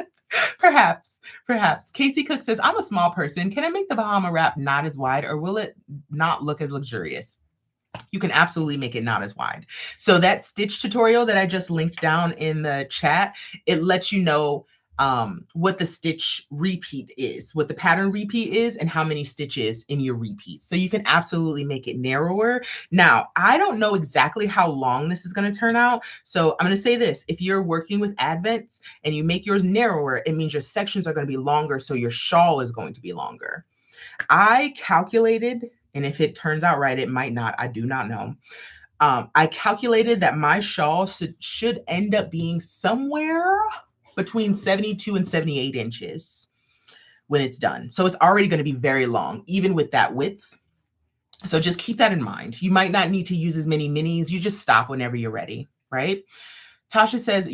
Perhaps, perhaps. Casey Cook says, I'm a small person. Can I make the Bahama wrap not as wide, or will it not look as luxurious? You can absolutely make it not as wide. So that stitch tutorial that I just linked down in the chat, it lets you know what the stitch repeat is, what the pattern repeat is, and how many stitches in your repeat. So you can absolutely make it narrower. Now, I don't know exactly how long this is going to turn out. So I'm going to say this. If you're working with advents and you make yours narrower, it means your sections are going to be longer. So your shawl is going to be longer. I calculated, and if it turns out right, it might not. I do not know. I calculated that my shawl should end up being somewhere between 72 and 78 inches when it's done. So it's already going to be very long, even with that width. So just keep that in mind. You might not need to use as many minis. You just stop whenever you're ready, right? Tasha says,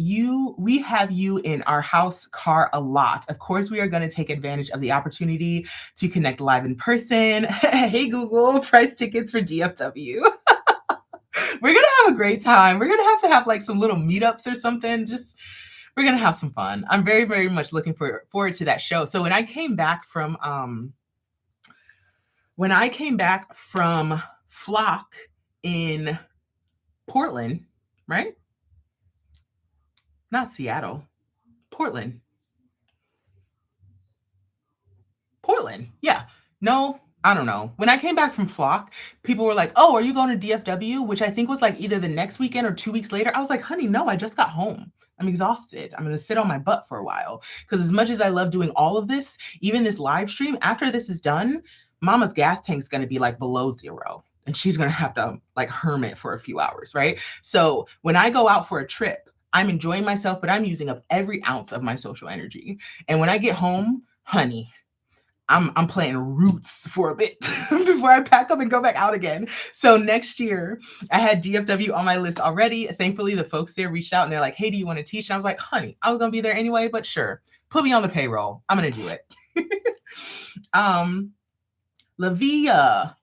we have you in our house car a lot. Of course, we are going to take advantage of the opportunity to connect live in person. Hey, Google, price tickets for DFW. We're going to have a great time. We're going to have like some little meetups or something. We're going to have some fun. I'm very, very much looking forward to that show. So when I came back from Flock in Portland, right? Not Seattle, Portland. Yeah. No, I don't know. When I came back from Flock, people were like, oh, are you going to DFW? Which I think was like either the next weekend or 2 weeks later. I was like, honey, no, I just got home. I'm exhausted. I'm going to sit on my butt for a while. Because as much as I love doing all of this, even this live stream, after this is done, Mama's gas tank's going to be like below zero. And she's going to have to like hermit for a few hours, right? So when I go out for a trip, I'm enjoying myself, but I'm using up every ounce of my social energy. And when I get home, honey, I'm playing roots for a bit before I pack up and go back out again. So next year, I had DFW on my list already. Thankfully, the folks there reached out and they're like, hey, do you want to teach? And I was like, honey, I was going to be there anyway, but sure. Put me on the payroll. I'm going to do it. Lavia.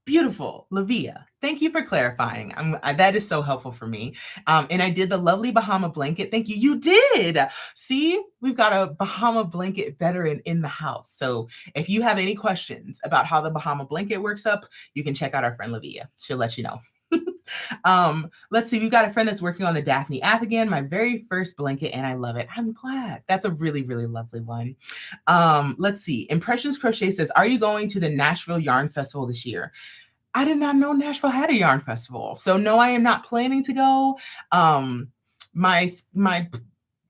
Beautiful. Lavia. Thank you for clarifying. That is so helpful for me. And I did the lovely Bahama blanket. Thank you. You did. See, we've got a Bahama blanket veteran in the house. So if you have any questions about how the Bahama blanket works up, you can check out our friend Lavia. She'll let you know. Let's see. We've got a friend that's working on the Daphne app again, my very first blanket, and I love it. I'm glad. That's a really, really lovely one. Let's see. Impressions Crochet says, are you going to the Nashville Yarn Festival this year? I did not know Nashville had a yarn festival. So no, I am not planning to go. My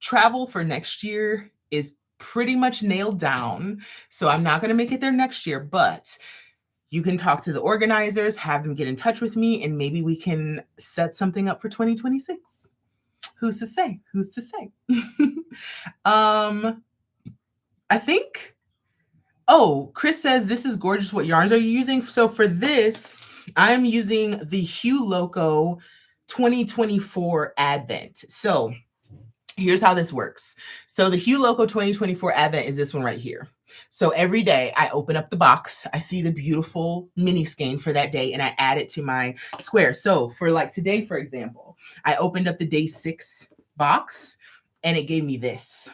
travel for next year is pretty much nailed down. So I'm not going to make it there next year, but you can talk to the organizers, have them get in touch with me, and maybe we can set something up for 2026. Who's to say? Who's to say? I think, oh, Chris says, this is gorgeous. What yarns are you using? So for this, I'm using the Hue Loco 2024 Advent. So here's how this works. So the Hue Loco 2024 Advent is this one right here. So every day I open up the box, I see the beautiful mini skein for that day, and I add it to my square. So for like today, for example, I opened up the day 6 box and it gave me this.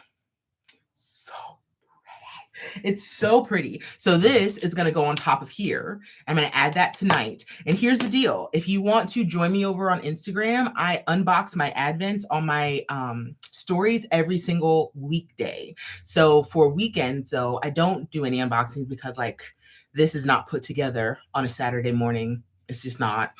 So pretty. It's so pretty. So this is going to go on top of here. I'm going to add that tonight. And here's the deal. If you want to join me over on Instagram, I unbox my advents on my stories every single weekday. So for weekends, though, I don't do any unboxings because like this is not put together on a Saturday morning. It's just not.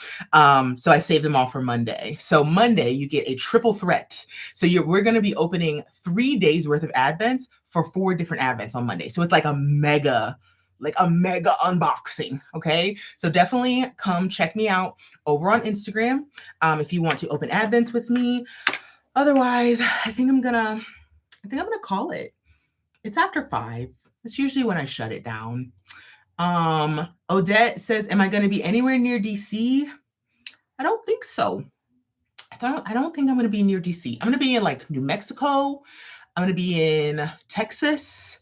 So I save them all for Monday. So Monday, you get a triple threat. So we're going to be opening 3 days worth of advents for 4 different advents on Monday. So it's like a mega unboxing. Okay. So definitely come check me out over on Instagram. If you want to open advents with me. Otherwise, I think I'm gonna call it. It's after 5. That's usually when I shut it down. Odette says, am I going to be anywhere near DC? I don't think so. I don't think I'm going to be near DC. I'm going to be in like New Mexico. I'm going to be in Texas.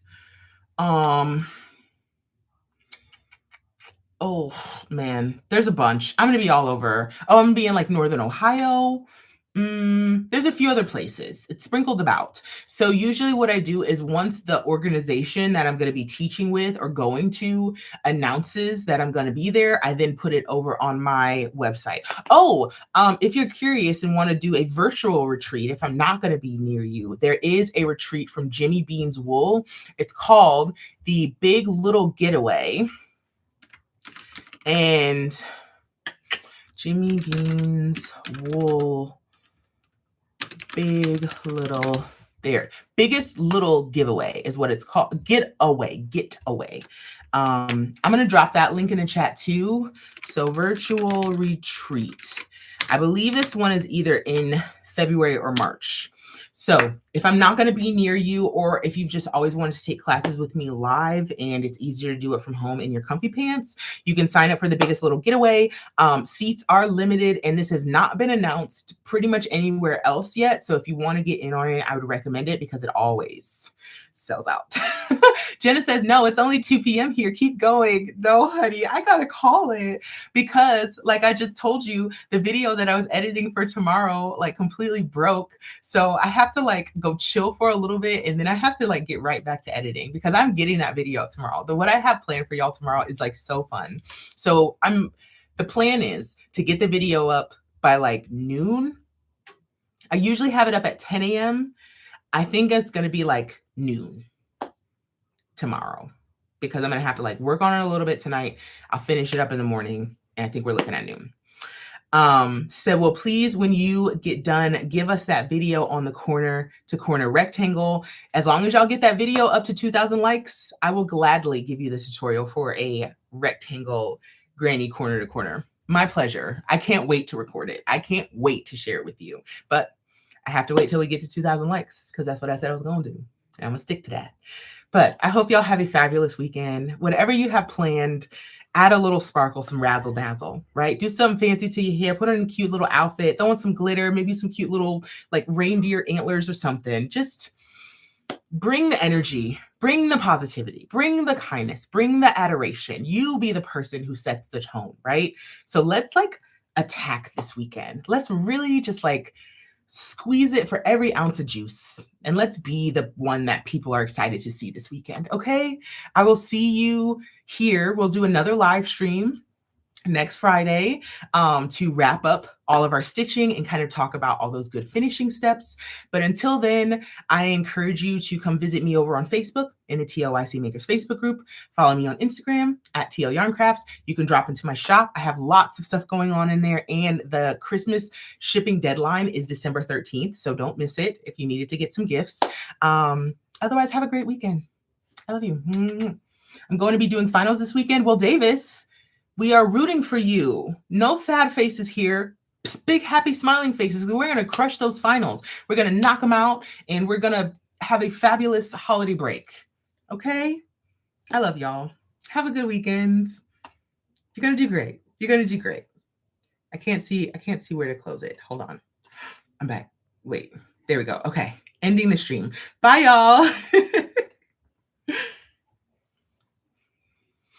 Oh, man, there's a bunch. I'm gonna be all over. Oh, I'm gonna be in like Northern Ohio. There's a few other places. It's sprinkled about. So usually what I do is once the organization that I'm going to be teaching with or going to announces that I'm going to be there, I then put it over on my website. Oh, if you're curious and want to do a virtual retreat, if I'm not going to be near you, there is a retreat from Jimmy Bean's Wool. It's called the Big Little Getaway. And Jimmy Bean's Wool, big little, there, biggest little giveaway is what it's called. Get away. I'm going to drop that link in the chat too. So virtual retreat. I believe this one is either in February or March. So if I'm not going to be near you, or if you've just always wanted to take classes with me live and it's easier to do it from home in your comfy pants, you can sign up for the biggest little getaway. Seats are limited and this has not been announced pretty much anywhere else yet. So if you want to get in on it, I would recommend it because it always sells out. Jenna says, no, it's only 2 p.m. here. Keep going. No, honey, I got to call it because like I just told you, the video that I was editing for tomorrow, like completely broke. So I have to like go chill for a little bit. And then I have to like get right back to editing because I'm getting that video tomorrow. What I have planned for y'all tomorrow is like so fun. So the plan is to get the video up by like noon. I usually have it up at 10 a.m. I think it's going to be like noon tomorrow because I'm going to have to like work on it a little bit tonight. I'll finish it up in the morning. And I think we're looking at noon. Said, well, please, when you get done, give us that video on the corner to corner rectangle. As long as y'all get that video up to 2,000 likes, I will gladly give you the tutorial for a rectangle granny corner to corner. My pleasure. I can't wait to record it. I can't wait to share it with you, but I have to wait till we get to 2,000 likes because that's what I said I was going to do. And I'm going to stick to that. But I hope y'all have a fabulous weekend. Whatever you have planned, add a little sparkle, some razzle dazzle, right? Do something fancy to your hair, put on a cute little outfit, throw in some glitter, maybe some cute little like reindeer antlers or something. Just bring the energy, bring the positivity, bring the kindness, bring the adoration. You be the person who sets the tone, right? So let's like attack this weekend. Let's really just like squeeze it for every ounce of juice. And let's be the one that people are excited to see this weekend. Okay. I will see you here. We'll do another live stream next Friday to wrap up all of our stitching and kind of talk about all those good finishing steps. But until then, I encourage you to come visit me over on Facebook in the TLYC Makers Facebook group. Follow me on Instagram at TL Yarn Crafts. You can drop into my shop. I have lots of stuff going on in there, and the Christmas shipping deadline is December 13th, so don't miss it if you needed to get some gifts. Otherwise, have a great weekend. I love you. I'm going to be doing finals this weekend. Well, Davis, we are rooting for you. No sad faces here. Big, happy, smiling faces. We're going to crush those finals. We're going to knock them out, and we're going to have a fabulous holiday break. Okay? I love y'all. Have a good weekend. You're going to do great. You're going to do great. I can't see where to close it. Hold on. I'm back. Wait. There we go. Okay. Ending the stream. Bye, y'all.